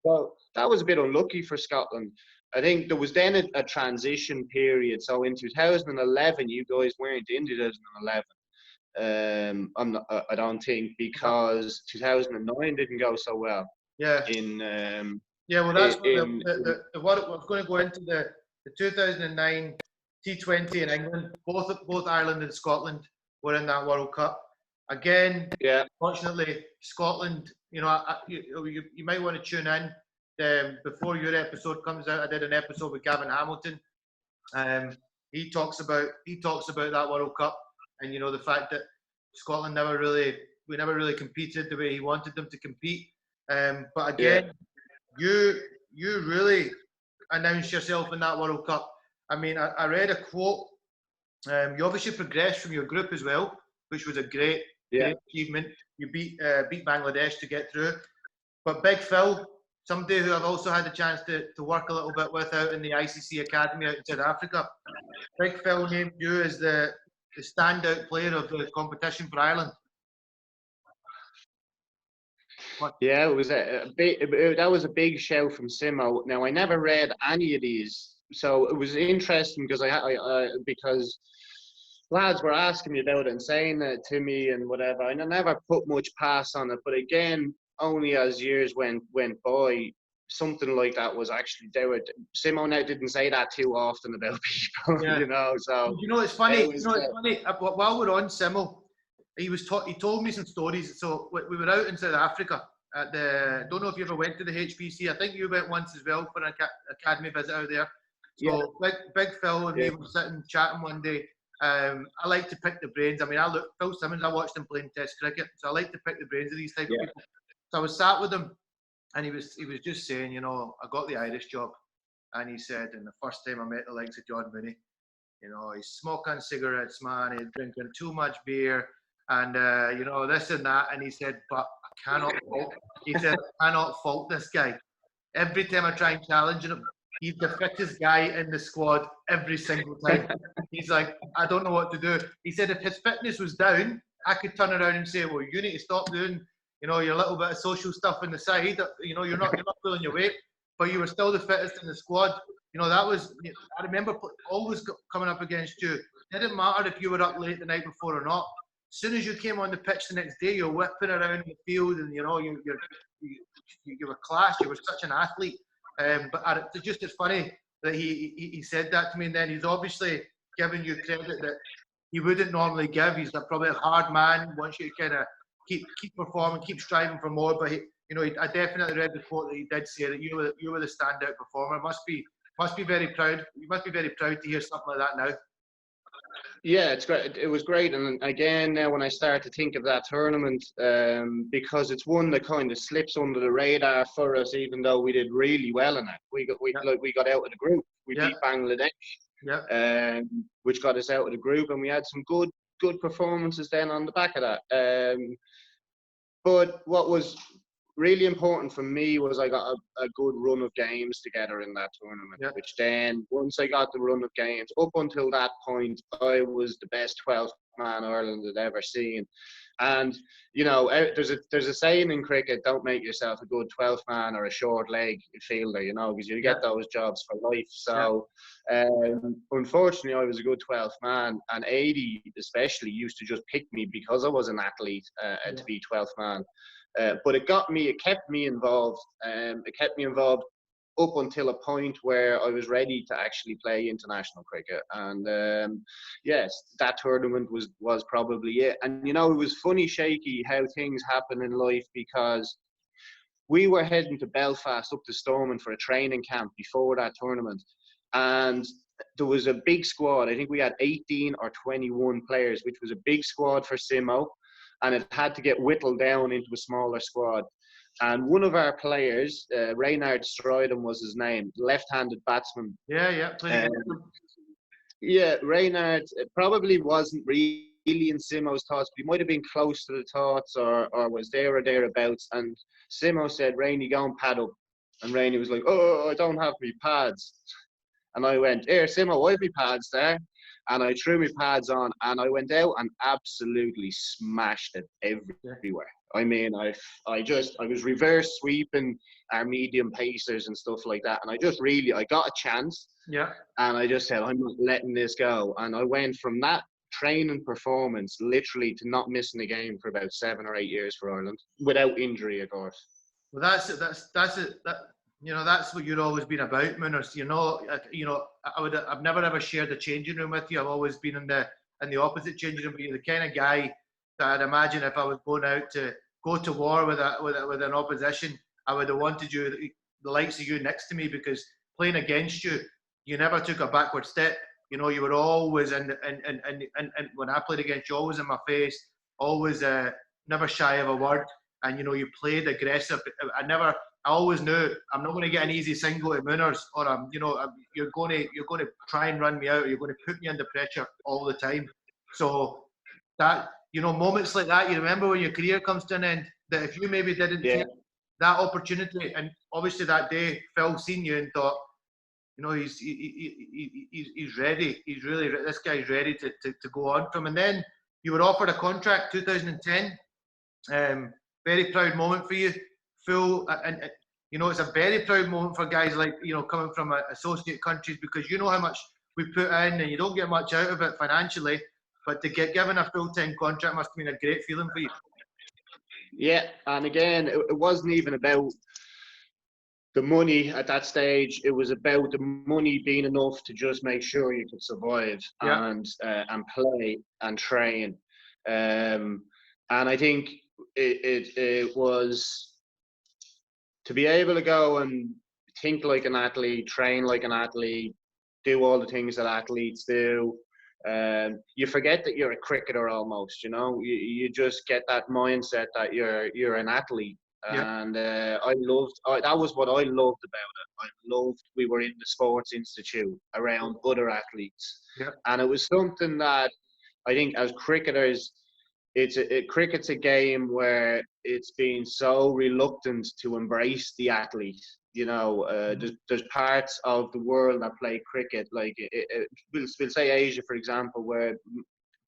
Well, that was a bit unlucky for Scotland. I think there was then a transition period. So in 2011, you guys weren't in 2011. I don't think, because 2009 didn't go so well. Yeah. Well, that's what I was going to go into the 2009 T20 in England. Both Ireland and Scotland were in that World Cup. Again, fortunately, Scotland, you might want to tune in. before your episode comes out, I did an episode with Gavin Hamilton. He talks about that World Cup, and the fact that Scotland never really competed the way he wanted them to compete. But again, you really announced yourself in that World Cup. I mean, I read a quote. You obviously progressed from your group as well, which was a great achievement. You beat Bangladesh to get through. But Big Phil, somebody who I've also had the chance to work a little bit with out in the ICC Academy out in South Africa, Big Phil named you as the standout player of the competition for Ireland. Yeah, it was that was a big shout from Simo. Now, I never read any of these, so it was interesting because because lads were asking me about it and saying it to me and whatever, and I never put much past on it. But again, only as years went by, something like that was actually there. Simo now didn't say that too often about people, So it's funny. It's funny. While we're on Simo, he told me some stories. So we were out in South Africa at don't know if you ever went to the HPC. I think you went once as well for an academy visit out there. So Big Phil and me were sitting chatting one day. I like to pick the brains. I mean, Phil Simmons, I watched him playing Test cricket, so I like to pick the brains of these type of people. So I was sat with him, and he was just saying, I got the Irish job, and he said, and the first time I met the likes of John Mooney, he's smoking cigarettes, man, he's drinking too much beer, and this and that, and he said, but I cannot fault this guy. Every time I try and challenge him, he's the fittest guy in the squad every single time. He's like, I don't know what to do. He said if his fitness was down, I could turn around and say, well, you need to stop doing, your little bit of social stuff on the side. You're not pulling your weight, but you were still the fittest in the squad. That was, I remember always coming up against you. It didn't matter if you were up late the night before or not. As soon as you came on the pitch the next day, you're whipping around the field, and you were class. You were such an athlete. But it's funny that he said that to me, and then he's obviously giving you credit that he wouldn't normally give. He's probably a hard man, wants you to kind of keep performing, keep striving for more. But I definitely read the quote that he did say that you were the standout performer. Must be very proud. You must be very proud to hear something like that now. Yeah, it's great. It was great, and again, now when I start to think of that tournament, because it's one that kind of slips under the radar for us, even though we did really well in it. We got out of the group. We beat Bangladesh, which got us out of the group, and we had some good performances then on the back of that. But what was really important for me was I got a good run of games together in that tournament, which then, once I got the run of games, up until that point, I was the best 12th man Ireland had ever seen. And, there's a saying in cricket, don't make yourself a good 12th man or a short leg fielder, because you get those jobs for life. So, unfortunately, I was a good 12th man, and 80 especially used to just pick me because I was an athlete to be 12th man. But it kept me involved. It kept me involved up until a point where I was ready to actually play international cricket. And yes, that tournament was probably it. And it was funny, Shaky, how things happen in life, because we were heading to Belfast up to Stormont for a training camp before that tournament. And there was a big squad. I think we had 18 or 21 players, which was a big squad for Simo. And it had to get whittled down into a smaller squad. And one of our players, Reynard Strydom was his name, left-handed batsman. Reynard probably wasn't really in Simo's thoughts, but he might have been close to the thoughts or was there or thereabouts. And Simo said, Rainey, go and pad up. And Rainey was like, oh, I don't have my pads. And I went, here, Simo, I have my pads there. And I threw my pads on, and I went out and absolutely smashed it everywhere. I mean, I was reverse sweeping our medium pacers and stuff like that. And I got a chance. Yeah. And I just said, I'm not letting this go. And I went from that training performance literally to not missing a game for about 7 or 8 years for Ireland without injury, of course. Well, that's it. That's what you've always been about, Mooners. I've never ever shared a changing room with you. I've always been in the opposite changing room. But you're the kind of guy that I'd imagine if I was going out to go to war with an opposition, I would have wanted you. the likes of you next to me, because playing against you, you never took a backward step. You know, you were always and when I played against you, always in my face, always never shy of a word. And you know, you played aggressive. I always knew I'm not going to get an easy single at Mooners, or you're going to try and run me out, or you're going to put me under pressure all the time. So that, you know, moments like that, you remember when your career comes to an end, that if you maybe didn't take that opportunity, and obviously that day Phil seen you and thought, you know, he's ready. He's really, this guy's ready to go on from. And then you were offered a contract 2010. Very proud moment for you. Full, and you know, it's a very proud moment for guys like, you know, coming from associate countries, because you know how much we put in and you don't get much out of it financially. But to get given a full-time contract must have been a great feeling for you. Yeah, and again, it wasn't even about the money at that stage. It was about the money being enough to just make sure you could survive and play and train. And I think it was to be able to go and think like an athlete, train like an athlete, do all the things that athletes do. You forget that you're a cricketer almost, you know. You just get that mindset that you're an athlete. And that was what I loved about it. I loved we were in the Sports Institute around other athletes. And it was something that I think as cricketers, cricket's a game where it's been so reluctant to embrace the athlete. You know, there's parts of the world that play cricket, like we'll say Asia, for example, where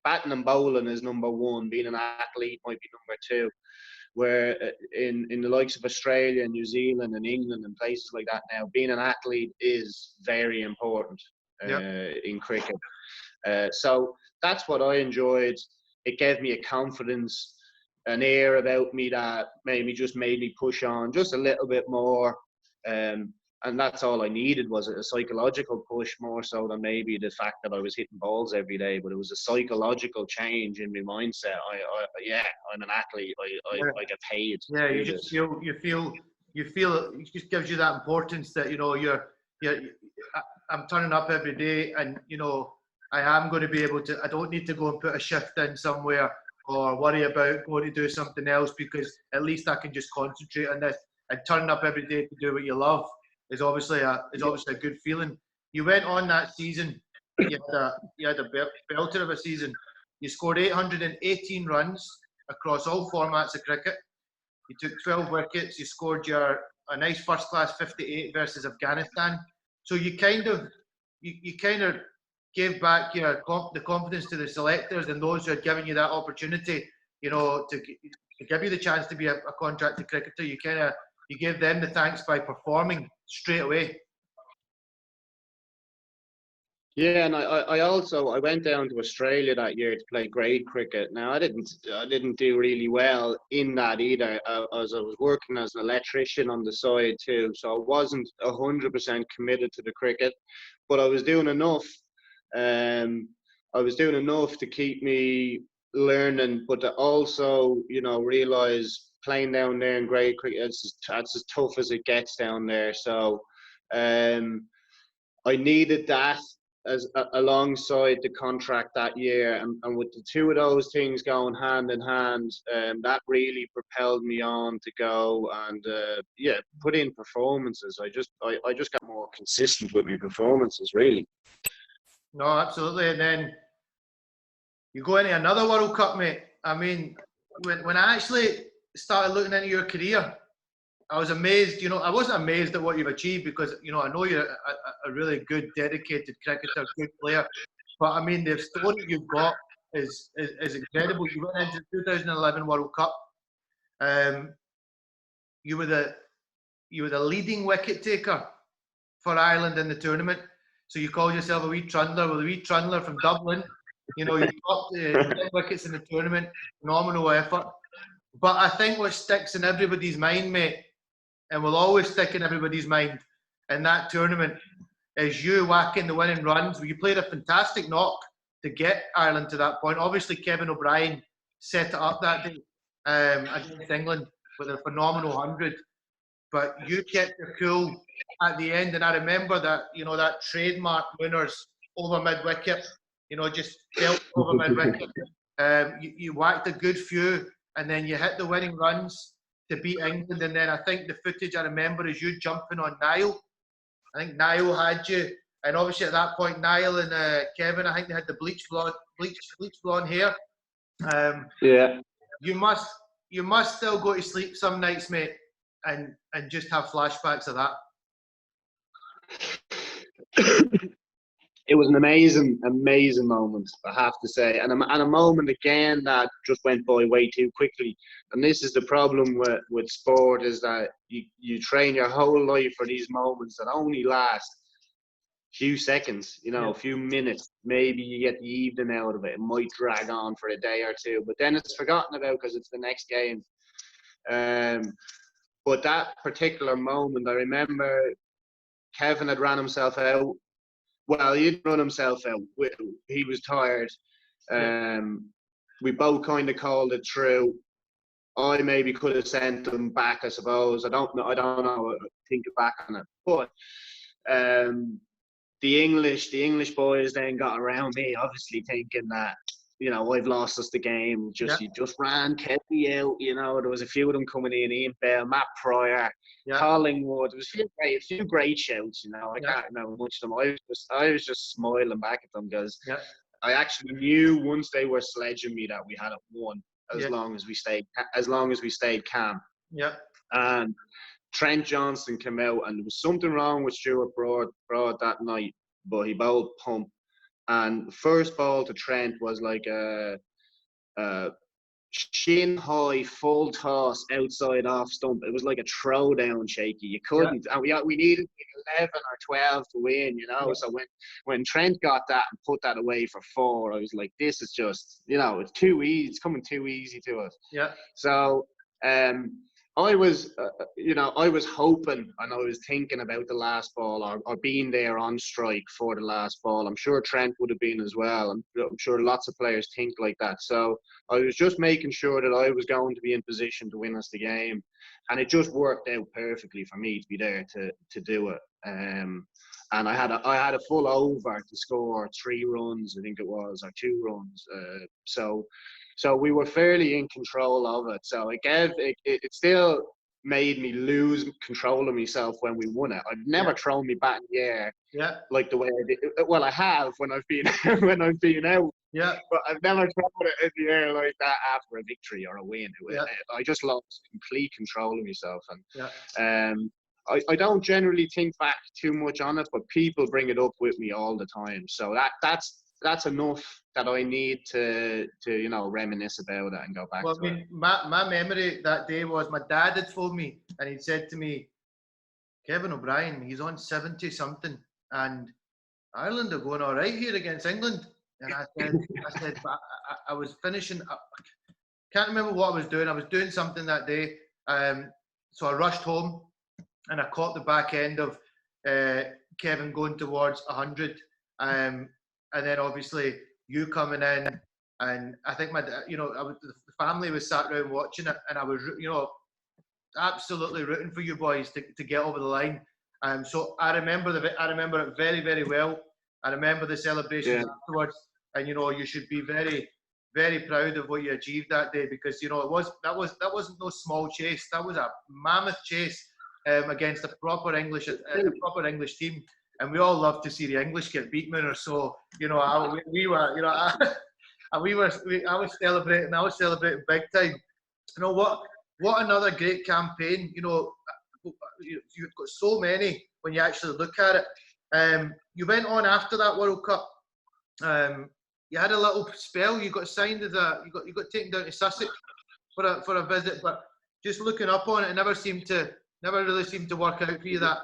batting and bowling is number one, being an athlete might be number two. Where in the likes of Australia and New Zealand and England and places like that now, being an athlete is very important in cricket. So that's what I enjoyed. It gave me a confidence, an air about me that made me push on just a little bit more. And that's all I needed, was a psychological push, more so than maybe the fact that I was hitting balls every day. But it was a psychological change in my mindset. I'm an athlete. I get paid. Yeah, you just feel it just gives you that importance that, you know, I'm turning up every day, and you know, I am going to be able to. I don't need to go and put a shift in somewhere or worry about going to do something else, because at least I can just concentrate on this. And turning up every day to do what you love is obviously a good feeling. You went on that season. You had a belter of a season. You scored 818 runs across all formats of cricket. You took 12 wickets. You scored a nice first class 58 versus Afghanistan. So you kind of gave back the confidence to the selectors and those who had given you that opportunity, you know, to give you the chance to be a contracted cricketer. You gave them the thanks by performing straight away. Yeah, and I went down to Australia that year to play grade cricket. Now I didn't do really well in that either, as I was working as an electrician on the side too. So I wasn't 100% committed to the cricket, but I was doing enough. I was doing enough to keep me learning, but to also, you know, realise playing down there in grade cricket, that's as tough as it gets down there. So I needed that as alongside the contract that year, and with the two of those things going hand in hand, that really propelled me on to go and put in performances. I just got more consistent with my performances, really. No, absolutely. And then you go into another World Cup, mate. I mean, when I actually started looking into your career, I was amazed. You know, I wasn't amazed at what you've achieved, because, you know, I know you're a really good, dedicated cricketer, good player. But I mean, the story you've got is incredible. You went into the 2011 World Cup. You were the leading wicket taker for Ireland in the tournament. So you called yourself a wee trundler. Well, a wee trundler from Dublin. You know, you got 10 wickets in the tournament. Phenomenal effort. But I think what sticks in everybody's mind, mate, and will always stick in everybody's mind in that tournament, is you whacking the winning runs. You played a fantastic knock to get Ireland to that point. Obviously, Kevin O'Brien set it up that day against England with a phenomenal 100. but you kept your cool at the end. And I remember that, that trademark winners over mid wicket, just felt over mid wicket. You whacked a good few, and then you hit the winning runs to beat England. And then I think the footage I remember is you jumping on Niall. I think Niall had you, and obviously at that point, Niall and Kevin, I think they had the bleach blonde hair. Yeah. You must still go to sleep some nights, mate, and just have flashbacks of that. It was an amazing moment, I have to say, and a moment again that just went by way too quickly. And this is the problem with sport, is that you train your whole life for these moments that only last a few seconds, a few minutes. Maybe you get the evening out of it. It might drag on for a day or two, but then it's forgotten about because it's the next game. But that particular moment, I remember Kevin had ran himself out. Well, he didn't run himself out. He was tired. We both kind of called it through. I maybe could have sent him back, I suppose. I don't know. Think back on it. But the English boys then got around me, obviously thinking that, I've lost us the game. He just ran, kept me out. There was a few of them coming in: Ian Bell, Matt Pryor, Collingwood. There was a few great shouts. I can't remember much of them. I was just smiling back at them because I actually knew once they were sledging me that we had it won as long as we stayed calm. Yeah. And Trent Johnson came out, and there was something wrong with Stuart Broad that night, but he bowled pump. And the first ball to Trent was like a shin high full toss outside off stump. It was like a throwdown, Shaky. You couldn't, and we needed 11 or 12 to win, So when Trent got that and put that away for 4, I was like, this is just, it's too easy. It's coming too easy to us. Yeah. So I was, I was hoping and I was thinking about the last ball or being there on strike for the last ball. I'm sure Trent would have been as well. I'm sure lots of players think like that. So I was just making sure that I was going to be in position to win us the game. And it just worked out perfectly for me to be there to do it. And I had a full over to score 3 runs, I think it was, or 2 runs. So we were fairly in control of it. So it still made me lose control of myself when we won it. I've never thrown me bat in the air like the way I did. Well, I have when I've been out. Yeah. But I've never thrown it in the air like that after a victory or a win. I just lost complete control of myself. And I don't generally think back too much on it, but people bring it up with me all the time. So that's enough that I need to reminisce about it and go back to it. My memory that day was my dad had phoned me and he'd said to me, Kevin O'Brien, he's on 70 something and Ireland are going all right here against England. And I said, I was finishing. I can't remember what I was doing. I was doing something that day. So I rushed home and I caught the back end of Kevin going towards 100. And then obviously you coming in, and I think the family was sat around watching it, and I was, absolutely rooting for you boys to get over the line. So I remember it very, very well. I remember the celebrations afterwards, and you should be very, very proud of what you achieved that day, because that wasn't no small chase. That was a mammoth chase against a proper English team. And we all love to see the English get beat, Mooner. So I was celebrating big time. What another great campaign. You've got so many when you actually look at it. You went on after that World Cup. You had a little spell. You got signed as you got taken down to Sussex for a visit, but just looking up on it, it never really seemed to work out for you. That.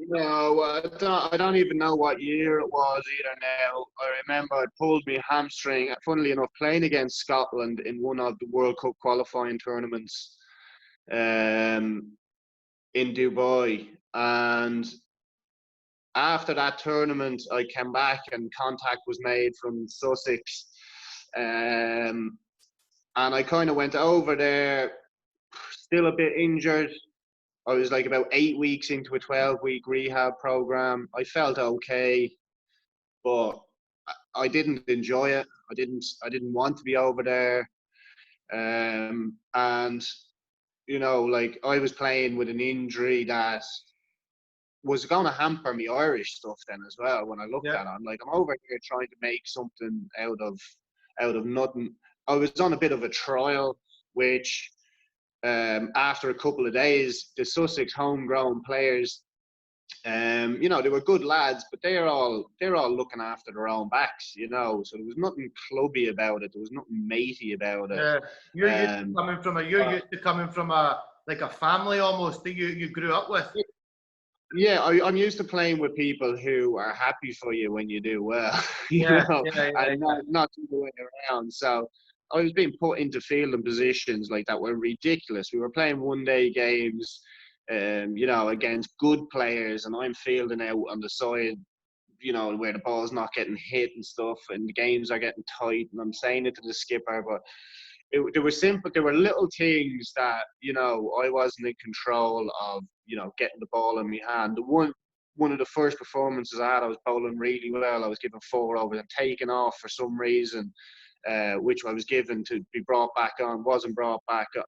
No, I don't even know what year it was either now. I remember I pulled my hamstring, funnily enough, playing against Scotland in one of the World Cup qualifying tournaments in Dubai. And after that tournament, I came back and contact was made from Sussex. And I kind of went over there, still a bit injured. I was like about 8 weeks into a 12-week rehab program. I felt okay, but I didn't enjoy it. I didn't want to be over there. And like I was playing with an injury that was going to hamper me Irish stuff then as well. When I looked Yeah, at it, I'm like, I'm over here trying to make something out of nothing. I was on a bit of a trial, which after a couple of days, the Sussex homegrown players, they were good lads, but they're all looking after their own backs, So there was nothing clubby about it. There was nothing matey about it. yeah. Um, You're uh, used to coming from a like a family almost that you grew up with. yeah, I'm used to playing with people who are happy for you when you do well, Yeah, yeah, yeah, and not the other way around. So I was being put into fielding positions like that were ridiculous. We were playing one-day games, against good players, and I'm fielding out on the side, where the ball's not getting hit and stuff, and the games are getting tight, and I'm saying it to the skipper, but there were simple, there were little things that I wasn't in control of. Getting the ball in my hand. One of the first performances I had, I was bowling really well. I was given 4 overs and taken off for some reason, which I was given to be brought back on, wasn't brought back on.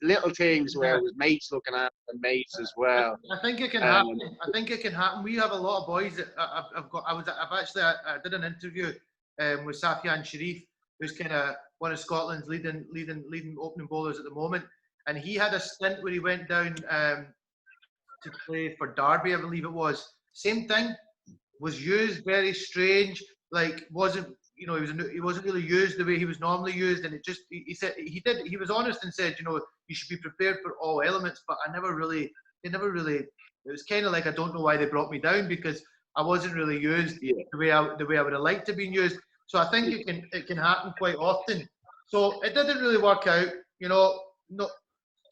Little things where yeah. it was mates looking after mates as well. I think it can happen. Um, I think it can happen. We have a lot of boys that I've got. I did an interview with Safian Sharif, who's kind of one of Scotland's leading opening bowlers at the moment, and he had a stint where he went down to play for Derby, I believe it was. Same thing, was used very strange. Like wasn't he wasn't really used the way he was normally used, and it just he said he was honest and said you should be prepared for all elements, but I never really they never really. It was kind of like I don't know why they brought me down because I wasn't really used yeah, the way I would have liked to be used. So I think it can happen quite often. So it didn't really work out. No,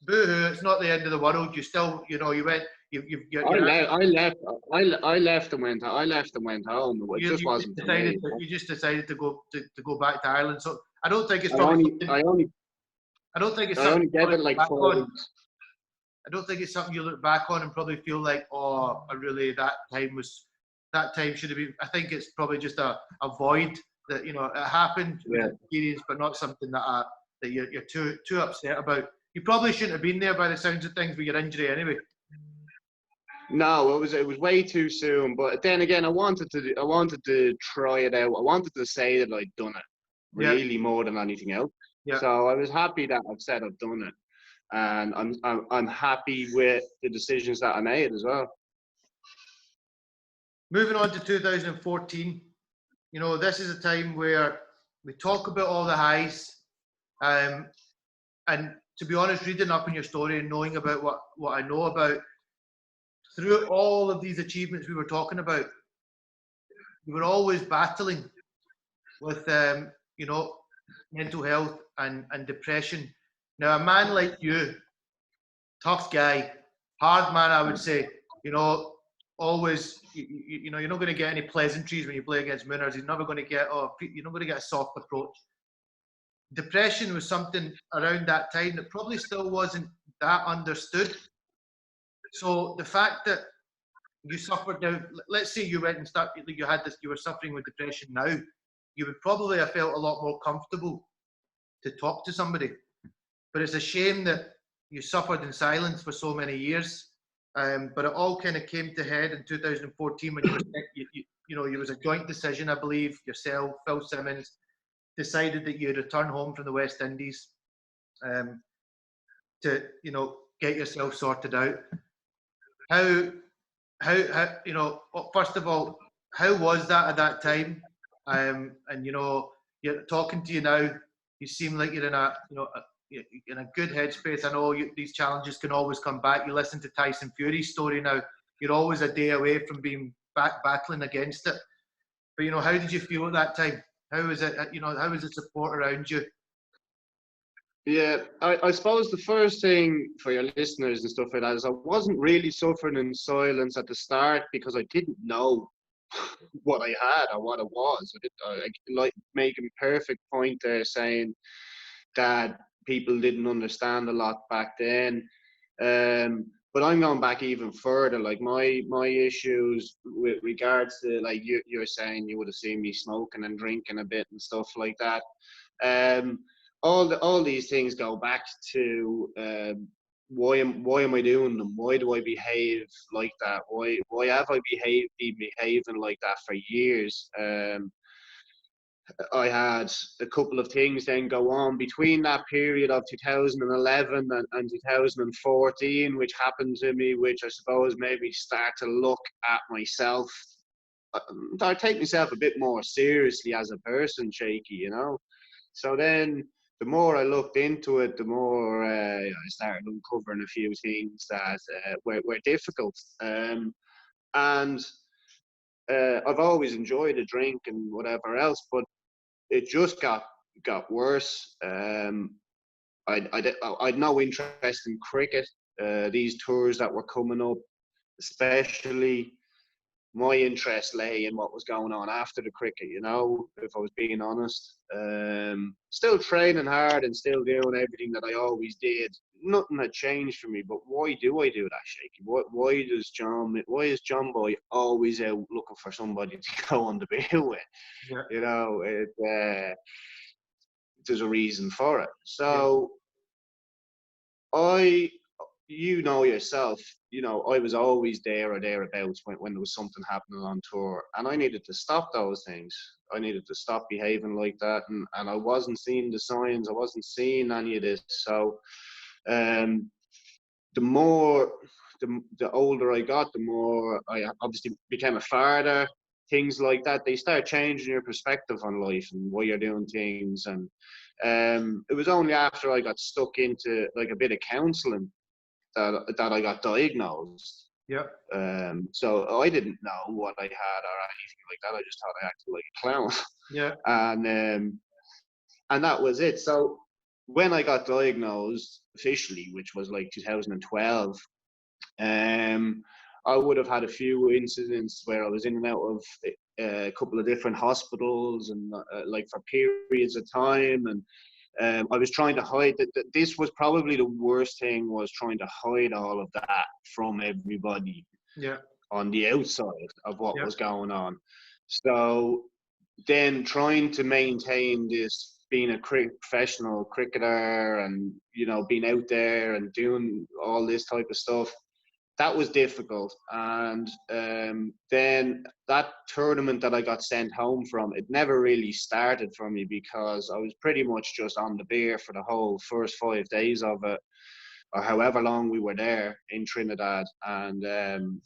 boo-hoo, it's not the end of the world. You still, you went, I left. I left and went. I left and went home. It just wasn't for me. you just decided to go back to Ireland. So I don't think it's I probably only, something. I only, I don't think it's I something only you gave look it like back 4 on. weeks. I don't think it's something you look back on and probably feel like, oh, I really that time should have been. I think it's probably just a void that it happened, it was Yeah. an experience, but not something that you're too upset about. You probably shouldn't have been there by the sounds of things with your injury anyway. No, it was way too soon. But then again, I wanted to try it out. I wanted to say that I'd done it, Yeah, really more than anything else. yeah. So I was happy that I've said I've done it, and I'm happy with the decisions that I made as well. Moving on to 2014, this is a time where we talk about all the highs, um, and to be honest, reading up on your story and knowing about what I know about, through all of these achievements we were talking about, you were always battling with, mental health and depression. Now, a man like you, tough guy, hard man, I would say, always, you're not going to get any pleasantries when you play against Mooners. You're never going to get, you're not going to get a soft approach. Depression was something around that time that probably still wasn't that understood. So the fact that you suffered now, let's say you went and started, you had this, you were suffering with depression now, you would probably have felt a lot more comfortable to talk to somebody. But it's a shame that you suffered in silence for so many years. But it all kind of came to head in 2014 when it was a joint decision, I believe. Yourself, Phil Simmons, decided that you'd return home from the West Indies to get yourself sorted out. How first of all, how was that at that time? And you're talking to you now. You seem like you're in in a good headspace. I know these challenges can always come back. You listen to Tyson Fury's story now. You're always a day away from being battling against it. But how did you feel at that time? How was it? How was the support around you? Yeah, I suppose the first thing for your listeners and stuff like that is I wasn't really suffering in silence at the start because I didn't know what I had or what it was. I like making perfect point there saying that people didn't understand a lot back then. but I'm going back even further. Like my issues with regards to, like, you're saying you would have seen me smoking and drinking a bit and stuff like that. Um, all these things go back to why am I doing them? Why do I behave like that? Why have I been behaving like that for years? I had a couple of things then go on between that period of 2011 and 2014, which happened to me, which I suppose made me start to look at myself. I take myself a bit more seriously as a person, Shaky, you know. So then the more I looked into it, the more I started uncovering a few things that were difficult. And I've always enjoyed a drink and whatever else, but it just got worse. I'd no interest in cricket. These tours that were coming up, especially, my interest lay in what was going on after the cricket. You know, if I was being honest, still training hard and still doing everything that I always did. Nothing had changed for me. But why do I do that, Shaky? Why is John Boy always out looking for somebody to go on the bill with? Yeah. You know, there's a reason for it. Yeah. So I, you know yourself, you know, I was always there or thereabouts when there was something happening on tour, and I needed to stop those things. I needed to stop behaving like that, and I wasn't seeing the signs. I wasn't seeing any of this. So, um, the more, the older I got, the more I obviously became a father. Things like that, they start changing your perspective on life and why you're doing things. And it was only after I got stuck into like a bit of counselling that I got diagnosed. Yeah. So I didn't know what I had or anything like that. I just thought I acted like a clown, Yeah. and that was it. So when I got diagnosed officially, which was like 2012, I would have had a few incidents where I was in and out of a couple of different hospitals and like for periods of time, and I was trying to hide that. This was probably the worst thing, was trying to hide all of that from everybody Yeah. on the outside of what Yeah. was going on. So then trying to maintain this, being a professional cricketer and, you know, being out there and doing all this type of stuff, that was difficult. And then that tournament that I got sent home from, it never really started for me because I was pretty much just on the beer for the whole first 5 days of it, or however long we were there in Trinidad. And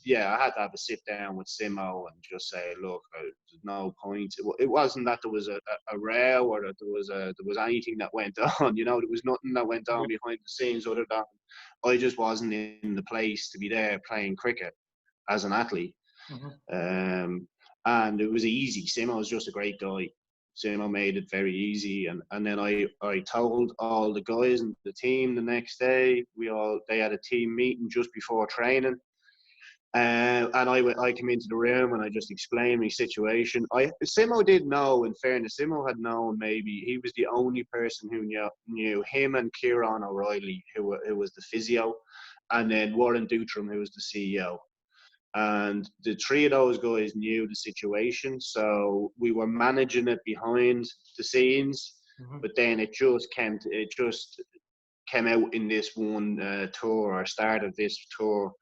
yeah, I had to have a sit down with Simo and just say, look, there's no point. It wasn't that there was a row or that there was anything that went on. You know, there was nothing that went on behind the scenes other than I just wasn't in the place to be there playing cricket as an athlete. And it was easy. Simo was just a great guy. Simo made it very easy, and then I told all the guys and the team the next day. They had a team meeting just before training, and I came into the room and I just explained my situation. Simo did know. In fairness, Simo had known. Maybe he was the only person who knew him and Kieran O'Reilly, who was the physio, and then Warren Dutram, who was the CEO. And the three of those guys knew the situation, so we were managing it behind the scenes. But then it just came out in this one tour, or start of this tour.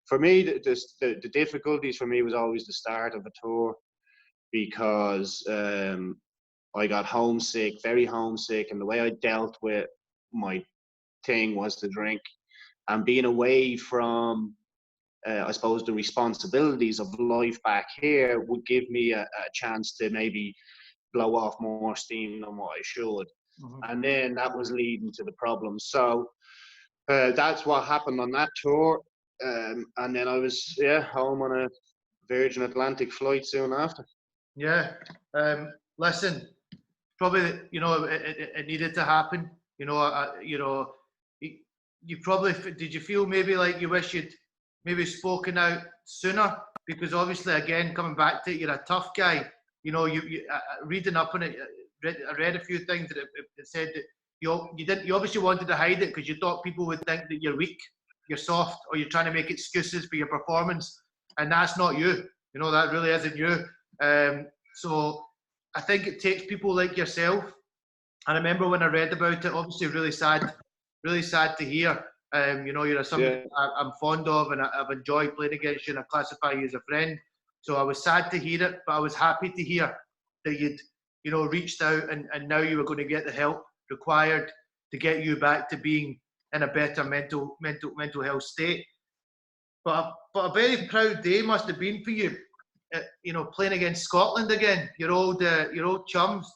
For me, the difficulties for me was always the start of a tour, because I got homesick, very homesick, and the way I dealt with my thing was to drink, and being away from I suppose the responsibilities of life back here would give me a chance to maybe blow off more steam than what I should. And then that was leading to the problems. So that's what happened on that tour. And then I was, home on a Virgin Atlantic flight soon after. Yeah. Listen, probably, you know, it needed to happen. You know, you probably, did you feel maybe like you wish you'd maybe spoken out sooner? Because obviously, again, coming back to it, you're a tough guy. You know, reading up on it, I read a few things that it said that you obviously wanted to hide it because you thought people would think that you're weak. you're soft or you're trying to make excuses for your performance, and that's not you. You know, that really isn't you. So I think it takes people like yourself. And I remember when I read about it, obviously really sad to hear. You know, you're somebody I'm fond of, and I've enjoyed playing against you, and I classify you as a friend. So I was sad to hear it, but I was happy to hear that you'd, you know, reached out, and now you were going to get the help required to get you back to being in a better mental health state. But a very proud day must have been for you, you know, playing against Scotland again, your old chums.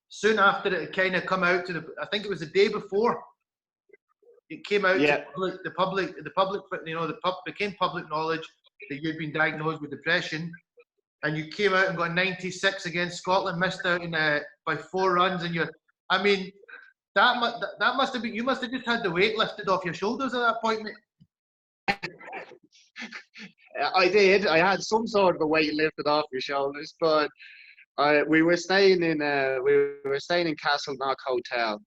Soon after it had kind of come out to I think it was the day before, it came out to the public, you know, became public knowledge that you'd been diagnosed with depression, and you came out and got 96 against Scotland, missed out by 4 runs, and I mean, that must have been, you must have just had the weight lifted off your shoulders at that point, mate. I did. I had some sort of a weight lifted off your shoulders, but we were staying in Castleknock Hotel,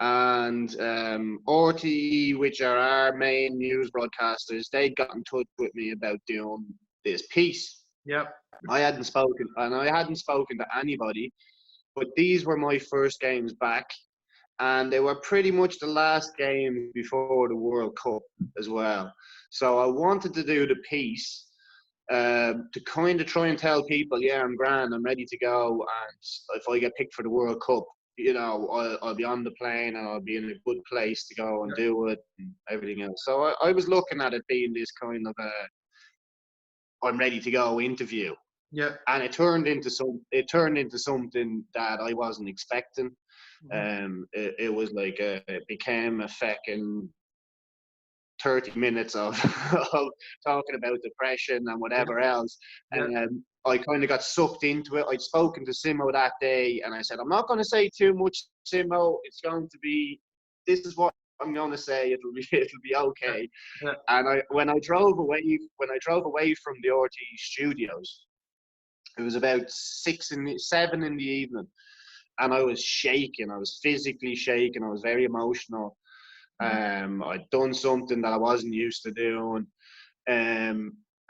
and RTE, which are our main news broadcasters, they got in touch with me about doing this piece. Yep. I hadn't spoken to anybody, but these were my first games back, and they were pretty much the last games before the World Cup as well. So I wanted to do the piece to kind of try and tell people, yeah, I'm grand, I'm ready to go, and if I get picked for the World Cup, you know, I'll be on the plane and I'll be in a good place to go and do it and everything else. So I was looking at it being this kind of I'm ready to go interview. Yeah. And it turned into something that I wasn't expecting. It was like it became a fucking 30 minutes of talking about depression and whatever else. And I kind of got sucked into it. I'd spoken to Simo that day, and I said, I'm not going to say too much, Simo. It's going to be, this is what I'm going to say. It'll be okay. Yeah. And when I drove away from the RTE studios, it was about 7 in the evening, and I was shaking. I was physically shaking. I was very emotional. I'd done something that I wasn't used to doing,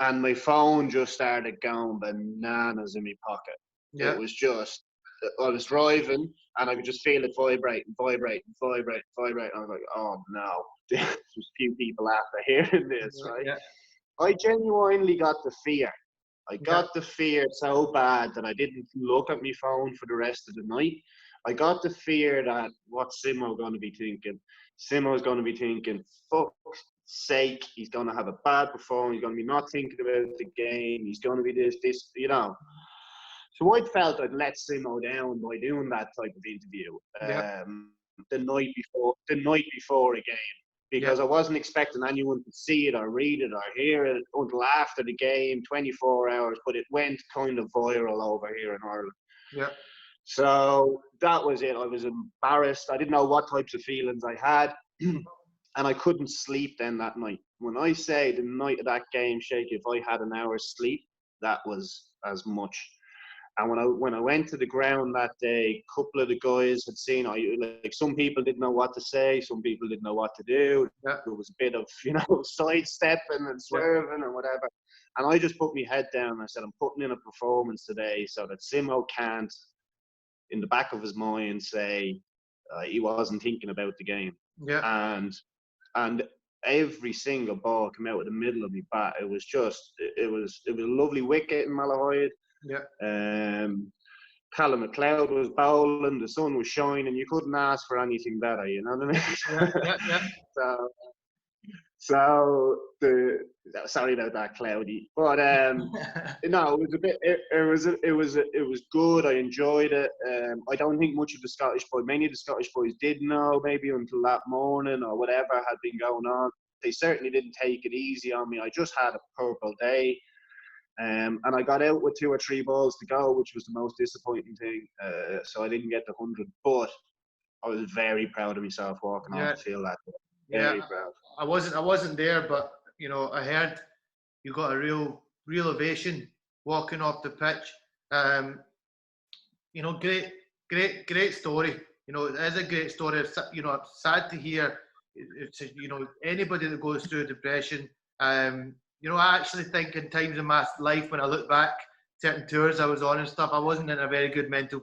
and my phone just started going bananas in my pocket. Yeah. It was just, I was driving and I could just feel it vibrating. I was like, oh no, there's a few people after hearing this, right? Yeah. I genuinely got the fear. I got the fear so bad that I didn't look at my phone for the rest of the night. I got the fear that what's Simo going to be thinking? Simo's going to be thinking, fuck's sake, he's going to have a bad performance, he's going to be not thinking about the game, he's going to be this, you know. So I felt I'd let Simo down by doing that type of interview the night before a game, because I wasn't expecting anyone to see it or read it or hear it until after the game, 24 hours, but it went kind of viral over here in Ireland. Yeah. So that was it. I was embarrassed. I didn't know what types of feelings I had. And I couldn't sleep then that night. When I say the night of that game, Shaky, if I had an hour's sleep, that was as much. And when I went to the ground that day, a couple of the guys had seen, like some people didn't know what to say, some people didn't know what to do. Yeah. There was a bit of, you know, sidestepping and swerving and whatever. And I just put my head down and I said, I'm putting in a performance today so that Simo can't, in the back of his mind, say he wasn't thinking about the game. Yeah. And every single ball came out of the middle of my bat. It was a lovely wicket in Malahide. Yeah. Callum McLeod was bowling, the sun was shining, you couldn't ask for anything better, you know what I mean? Yeah. So sorry about that, Cloudy, but no, it was a bit. It was good. I enjoyed it. I don't think many of the Scottish boys did know, maybe until that morning or whatever had been going on. They certainly didn't take it easy on me. I just had a purple day, and I got out with 2 or 3 balls to go, which was the most disappointing thing. So I didn't get the 100, but I was very proud of myself walking off the field that day. Very proud. I wasn't there, but you know, I heard you got a real ovation walking off the pitch. You know, great story. You know, it is a great story. You know, I'm sad to hear it's anybody that goes through depression. I actually think in times in my life when I look back, certain tours I was on and stuff, I wasn't in a very good mental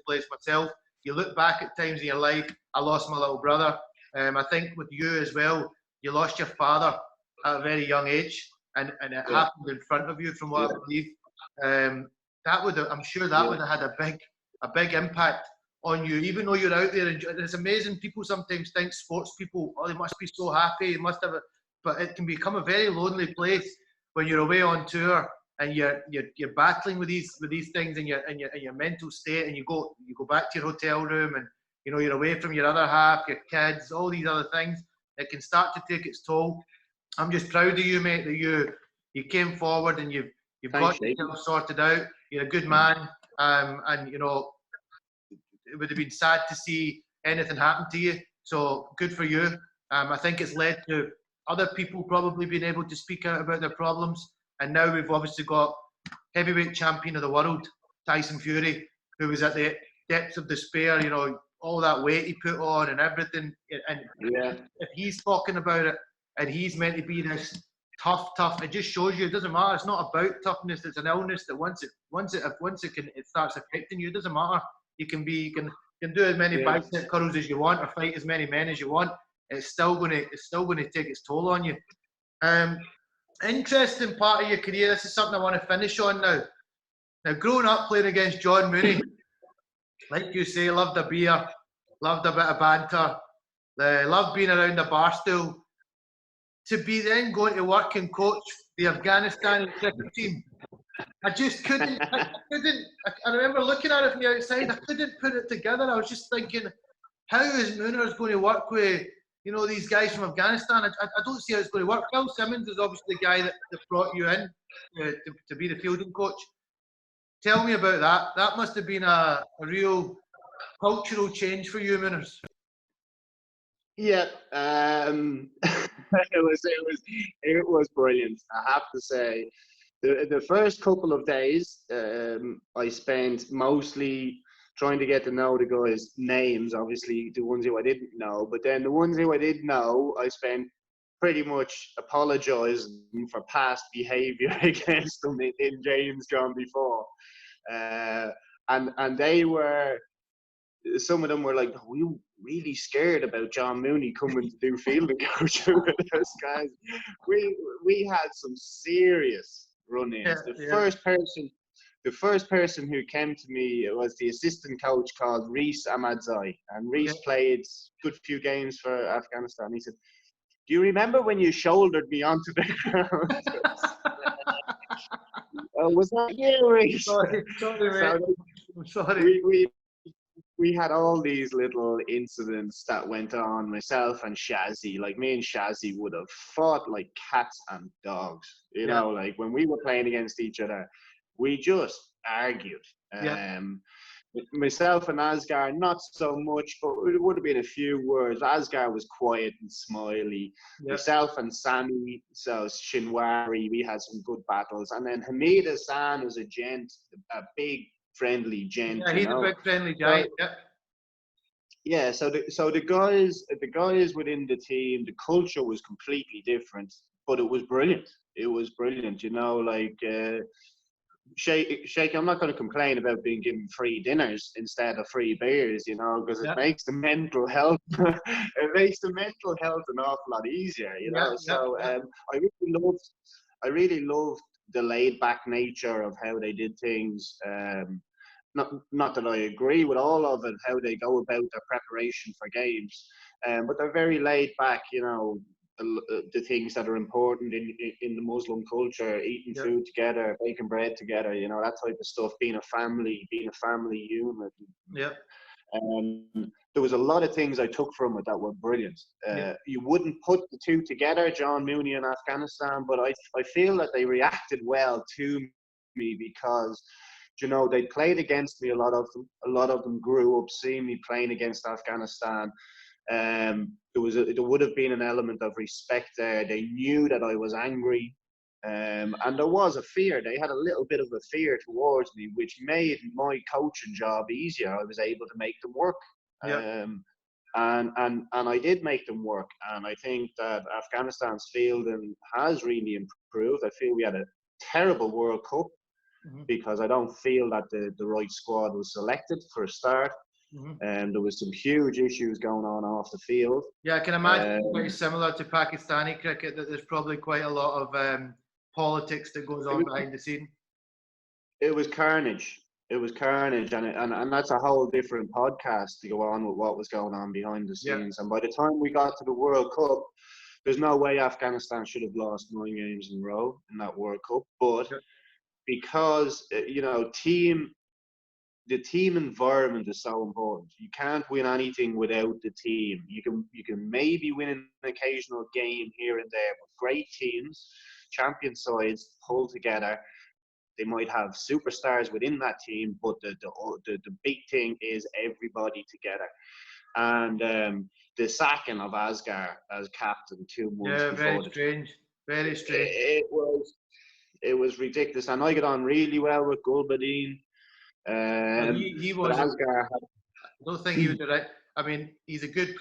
place myself. You look back at times in your life. I lost my little brother. I think with you as well, you lost your father at a very young age, and it Yeah. happened in front of you, from what Yeah. I believe. I'm sure that Yeah. would have had a big impact on you, even though you're out there. And it's amazing. People sometimes think sports people, oh, they must be so happy, they must have but it can become a very lonely place when you're away on tour and you're battling with these things in your mental state, and you go back to your hotel room, and you're away from your other half, your kids, all these other things. It can start to take its toll. I'm just proud of you, mate, that you came forward and you've got Thanks, Shake. yourself sorted out. You're a good man, and it would have been sad to see anything happen to you. So good for you. I think it's led to other people probably being able to speak out about their problems. And now we've obviously got heavyweight champion of the world, Tyson Fury, who was at the depths of despair, all that weight he put on and everything. And Yeah. if he's talking about it and he's meant to be this tough, it just shows you it doesn't matter. It's not about toughness. It's an illness that once it starts affecting you, it doesn't matter. You can do as many Yeah. bicep curls as you want or fight as many men as you want. It's still going to take its toll on you. Interesting part of your career. This is something I want to finish on now. Now, growing up playing against John Mooney, like you say, loved a beer, loved a bit of banter, loved being around the bar stool. To be then going to work and coach the Afghanistan cricket team, I just couldn't. I remember looking at it from the outside. I couldn't put it together. I was just thinking, how is Mooners going to work with these guys from Afghanistan? I don't see how it's going to work. Phil Simmons is obviously the guy that brought you in to be the fielding coach. Tell me about that. That must have been a real cultural change for you, Mooners. Yeah, it was brilliant. I have to say, the first couple of days, I spent mostly trying to get to know the guys' names. Obviously, the ones who I didn't know, but then the ones who I did know, I spent pretty much apologising for past behaviour against them in games gone before, and they were. Some of them were like, "We really scared about John Mooney coming to do fielding coaching with us guys." We had some serious run-ins. The first person who came to me was the assistant coach called Reese Ahmadzai, and Reese played a good few games for Afghanistan. He said, "Do you remember when you shouldered me onto the ground?" Was that you, Reese? Sorry, mate. I'm sorry. We had all these little incidents that went on. Myself and Shazzy, like me and Shazzy would have fought like cats and dogs. Like when we were playing against each other, we just argued. Myself and Asghar, not so much, but it would have been a few words. Asghar was quiet and smiley. Myself and Sammy, so Shinwari, we had some good battles. And then Hamid Hassan was a gent, a big friendly gent. Yeah, he's a big friendly guy. So the guys within the team, the culture was completely different, but it was brilliant. Shake, I'm not going to complain about being given free dinners instead of free beers, because it makes the mental health an awful lot easier, I really loved the laid back nature of how they did things. Not that I agree with all of it, how they go about their preparation for games, but they're very laid back, the things that are important in the Muslim culture, eating food together, baking bread together, that type of stuff, being a family unit. There was a lot of things I took from it that were brilliant. You wouldn't put the two together, John Mooney and Afghanistan, but I feel that they reacted well to me because they played against me. A lot of them grew up seeing me playing against Afghanistan. There would have been an element of respect there. They knew that I was angry, and there was a fear. They had a little bit of a fear towards me, which made my coaching job easier. I was able to make them work. And I did make them work. And I think that Afghanistan's fielding has really improved. I feel we had a terrible World Cup because I don't feel that the right squad was selected for a start. And there was some huge issues going on off the field. Yeah, I can imagine it's pretty similar to Pakistani cricket, that there's probably quite a lot of politics that goes on behind the scene. It was carnage. It was carnage, and that's a whole different podcast to go on with what was going on behind the scenes. Yeah. And by the time we got to the World Cup, there's no way Afghanistan should have lost 9 games in a row in that World Cup. But because the team environment is so important. You can't win anything without the team. You can maybe win an occasional game here and there, but great teams, champion sides pull together. They might have superstars within that team, but the big thing is everybody together. And the sacking of Asghar as captain 2 months before. Very strange. Very strange. It was ridiculous. And I got on really well with Gulbadine. He was. Asghar I don't think he was the right. I mean, he's a good,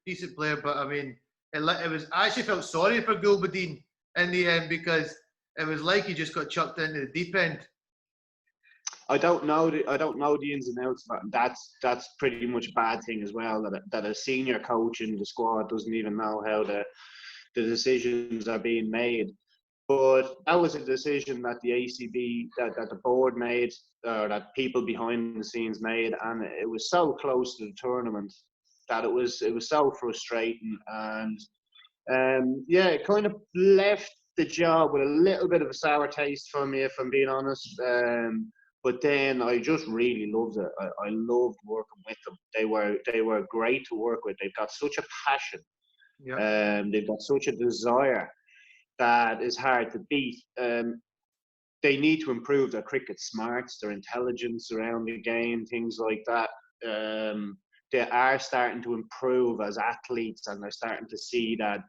decent player, but I mean, it was. I actually felt sorry for Gulbadine in the end because it was like he just got chucked into the deep end. I don't know the ins and outs of that. That's pretty much a bad thing as well. That a senior coach in the squad doesn't even know how the decisions are being made. But that was a decision that the ACB, that the board made, or that people behind the scenes made, and it was so close to the tournament that it was so frustrating. And it kind of left the job with a little bit of a sour taste for me, if I'm being honest. But then I just really loved it. I loved working with them. They were great to work with. They've got such a passion. Yeah. They've got such a desire that is hard to beat. They need to improve their cricket smarts, their intelligence around the game, things like that. They are starting to improve as athletes, and they're starting to see that,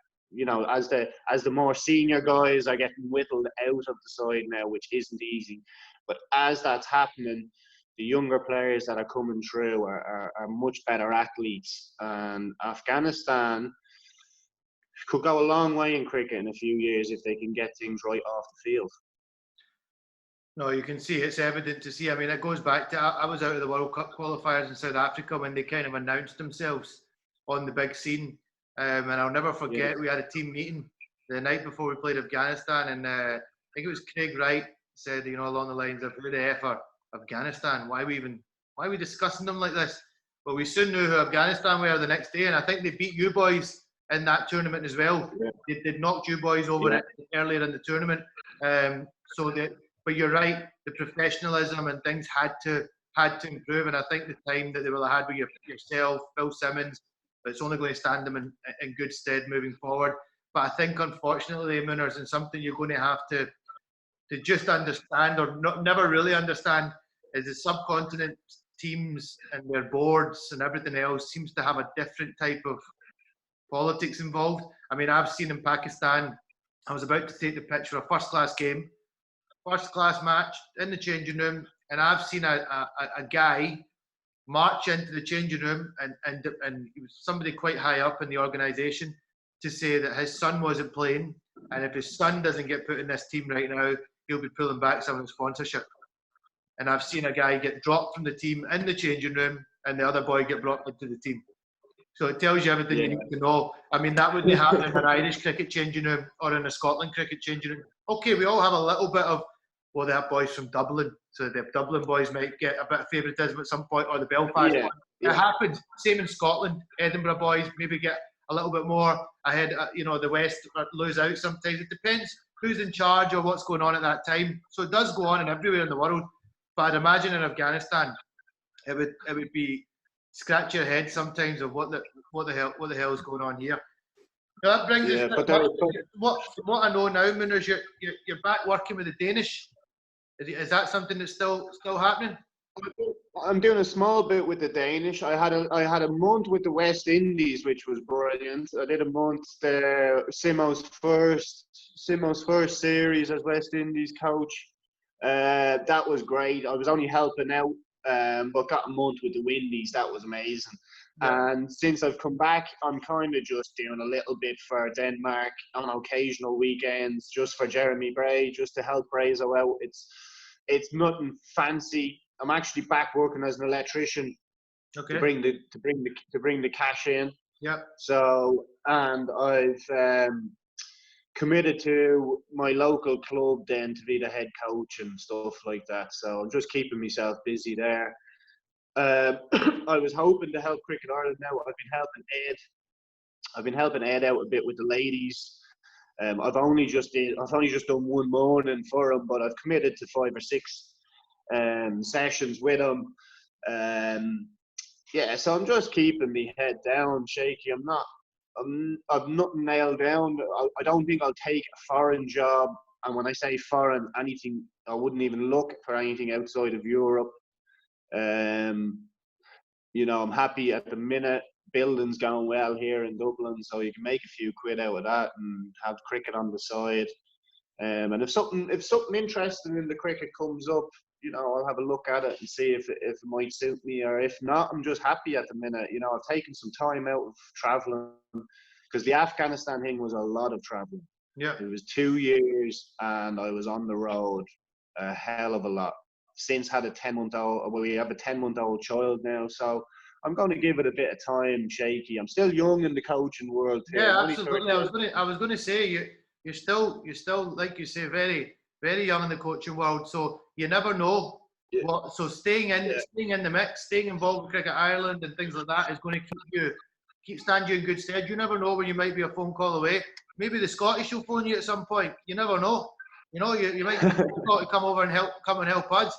as the more senior guys are getting whittled out of the side now, which isn't easy. But as that's happening, the younger players that are coming through are much better athletes. And Afghanistan could go a long way in cricket in a few years if they can get things right off the field. No, you can see, it's evident to see. I mean, it goes back to, I was out of the World Cup qualifiers in South Africa when they kind of announced themselves on the big scene. And I'll never forget, we had a team meeting the night before we played Afghanistan, and I think it was Craig Wright said, along the lines of, who the F are Afghanistan? Why are we discussing them like this? But we soon knew who Afghanistan were the next day, and I think they beat you boys in that tournament as well. Yeah. They knocked you boys over earlier in the tournament. But you're right, the professionalism and things had to improve, and I think the time that they will have had with yourself, Phil Simmons, it's only going to stand them in good stead moving forward. But I think, unfortunately, Mooners, and something you're going to have to just understand, or never really understand, is the subcontinent teams and their boards and everything else seems to have a different type of politics involved. I mean, I've seen in Pakistan, I was about to take the pitch for a first-class game, first-class match in the changing room, and I've seen a guy march into the changing room, and he was somebody quite high up in the organisation, to say that his son wasn't playing, and if his son doesn't get put in this team right now, he'll be pulling back some of the sponsorship. And I've seen a guy get dropped from the team in the changing room, and the other boy get brought into the team. So it tells you everything you need to know. I mean, that wouldn't happen in an Irish cricket changing room or in a Scotland cricket changing room. Okay, we all have a little bit of, well, that boy's from Dublin, so the Dublin boys might get a bit of favouritism at some point, or the Belfast boys. It happens. Same in Scotland. Edinburgh boys maybe get a little bit more ahead. The West lose out sometimes. It depends who's in charge or what's going on at that time. So it does go on everywhere in the world. But I'd imagine in Afghanistan, it would be scratch your head sometimes of what the hell is going on here. Now that brings us. What I know now, Mooners, you're back working with the Danish. Is that something that's still happening? I'm doing a small bit with the Danish. I had a month with the West Indies, which was brilliant. I did a month there, Simo's first series as West Indies coach. That was great. I was only helping out, but got a month with the Windies. That was amazing. Yeah. And since I've come back, I'm kind of just doing a little bit for Denmark on occasional weekends, just for Jeremy Bray, just to help Brazo out. It's nothing fancy. I'm actually back working as an electrician to Okay. bring the cash in. Yeah. So, and I've committed to my local club then to be the head coach and stuff like that. So I'm just keeping myself busy there. I was hoping to help Cricket Ireland now. I've been helping Ed out a bit with the ladies. I've only just done one morning for him, but I've committed to 5 or 6 sessions with him. Yeah, so I'm just keeping my head down, shaky. I've nothing nailed down. I don't think I'll take a foreign job. And when I say foreign, anything, I wouldn't even look for anything outside of Europe. You know, I'm happy at the minute. Building's going well here in Dublin, so you can make a few quid out of that and have cricket on the side. And if something interesting in the cricket comes up, you know, I'll have a look at it and see if it might suit me, or if not, I'm just happy at the minute. You know, I've taken some time out of traveling because the Afghanistan thing was a lot of traveling. Yeah. It was 2 years and I was on the road a hell of a lot. Since had a 10-month-old, well, we have a 10-month-old child now, so I'm going to give it a bit of time, shaky. I'm still young in the coaching world too. Yeah, absolutely. I was going to say you're still like you say very very young in the coaching world, so you never know Yeah. what. So staying in the mix, staying involved with Cricket Ireland and things like that is going to stand you in good stead. You never know when you might be a phone call away. Maybe the Scottish will phone you at some point. You never know. You know, you might get to come over and help us.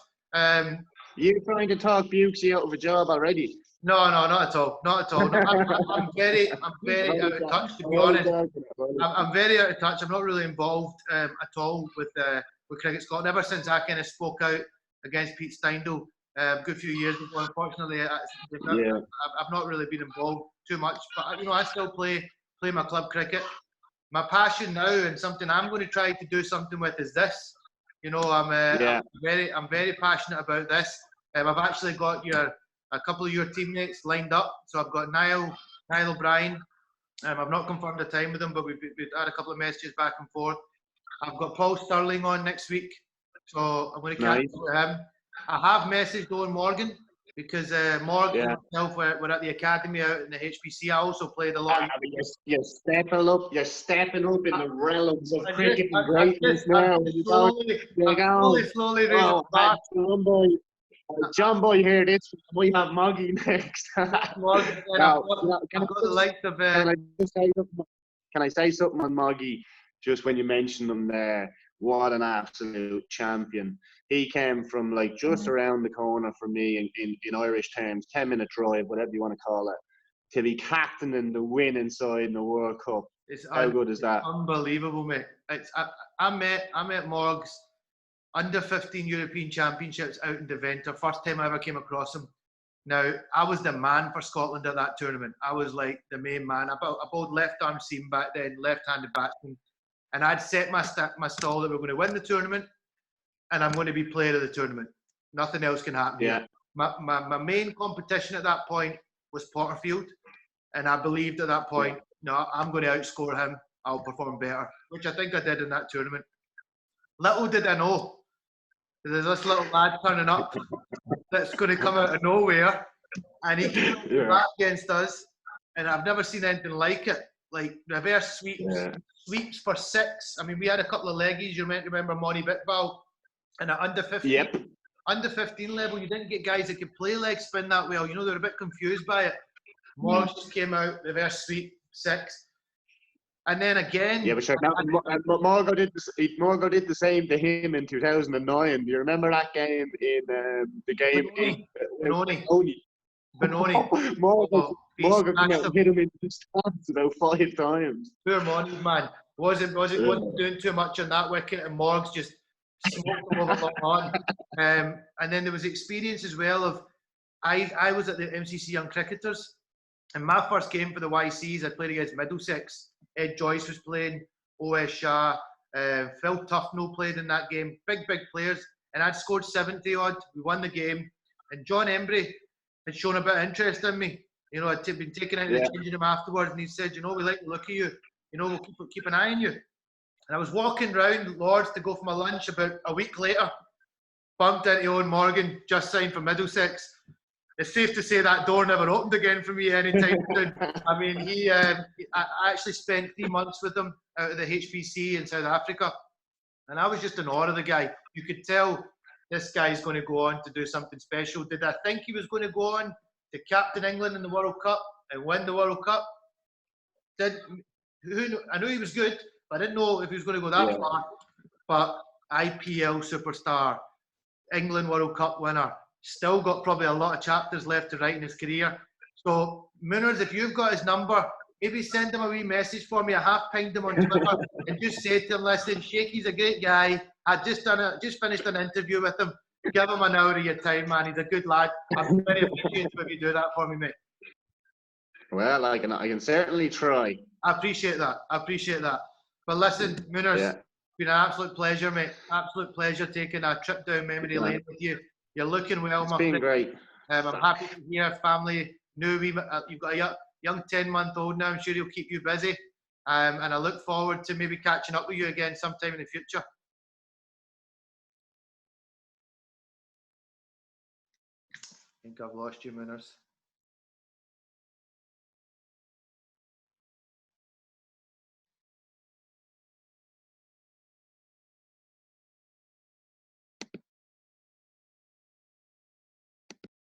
You're trying to talk Bukesy out of a job already. No, not at all. Not at all. No, I'm very out of touch, to be honest. I'm very out of touch. I'm not really involved at all with Cricket Scotland. Ever since I kind of spoke out against Pete Steindl a good few years ago, unfortunately, I've not really been involved too much. But you know, I still play my club cricket. My passion now, and something I'm going to try to do something with, is this. You know, I'm very passionate about this. I've actually got a couple of your teammates lined up. So I've got Niall O'Brien. I've not confirmed the time with him, but we've had a couple of messages back and forth. I've got Paul Sterling on next week, so I'm going to catch up with him. I have messaged Owen Morgan because Morgan and myself were at the academy out in the HPC. I also played a lot. You're stepping up in the realms of cricket and greatness now. Slowly raising John Boy here. We have Moggy next. Morgan, can I say something on Moggy? Just when you mentioned him there, what an absolute champion. He came from like just around the corner from me in Irish terms, 10-minute drive, whatever you want to call it, to be captain in the winning side in the World Cup. How good is that? Unbelievable, mate. I met Morgs under 15 European Championships out in Deventer. First time I ever came across him. Now, I was the man for Scotland at that tournament. I was like the main man. I bowled left arm seam back then, left-handed batsman. And I'd set my stall that we're going to win the tournament and I'm going to be player of the tournament. Nothing else can happen here. My main competition at that point was Porterfield. And I believed at that point, no, I'm going to outscore him. I'll perform better, which I think I did in that tournament. Little did I know, there's this little lad turning up that's going to come out of nowhere and he came back against us. And I've never seen anything like it. Like reverse sweeps for 6. I mean, we had a couple of leggies. You might remember Monty Bitval. And at under 15 level, you didn't get guys that could play leg spin that well. You know, they were a bit confused by it. Morris just came out, reverse sweep, 6. And then again... Yeah, but sure, Morgo did the same to him in 2009. Do you remember that game in the game? Benoni. Morgan came out and hit him in the stands about 5 times. Poor Monty, man. Wasn't doing too much on that wicket, and Morgs just smoked him over on. And then there was experience as well of I was at the MCC Young Cricketers, and my first game for the YCs, I played against Middlesex. Ed Joyce was playing, O.S. Shah, Phil Tufnell played in that game. Big players, and I'd scored 70 odd. We won the game, and John Embry had shown a bit of interest in me. You know, I'd been taken out of Yeah. the changing room afterwards, and he said, you know, we like the look of you. You know, we'll keep an eye on you. And I was walking round Lords to go for my lunch about a week later, bumped into Owen Morgan, just signed for Middlesex. It's safe to say that door never opened again for me anytime soon. I mean, I actually spent 3 months with him out of the HPC in South Africa, and I was just in awe of the guy. You could tell this guy's going to go on to do something special. Did I think he was going to go on to captain England in the World Cup and win the World Cup? I knew he was good, but I didn't know if he was going to go that far. But IPL superstar, England World Cup winner, still got probably a lot of chapters left to write in his career. So, Mooners, if you've got his number, maybe send him a wee message for me. I have pinged him on Twitter and just say to him, listen, Shakey's a great guy. I just finished an interview with him. Give him an hour of your time, man. He's a good lad. I'm very appreciative if you do that for me, mate. Well, I can certainly try. I appreciate that. But listen, Mooners, it's been an absolute pleasure, mate. Absolute pleasure taking a trip down memory lane with you. You're looking well, my friend. It's been great. I'm happy to hear family knew you've got a young 10-month-old now. I'm sure he'll keep you busy. And I look forward to maybe catching up with you again sometime in the future. I think I've lost you, Mooners.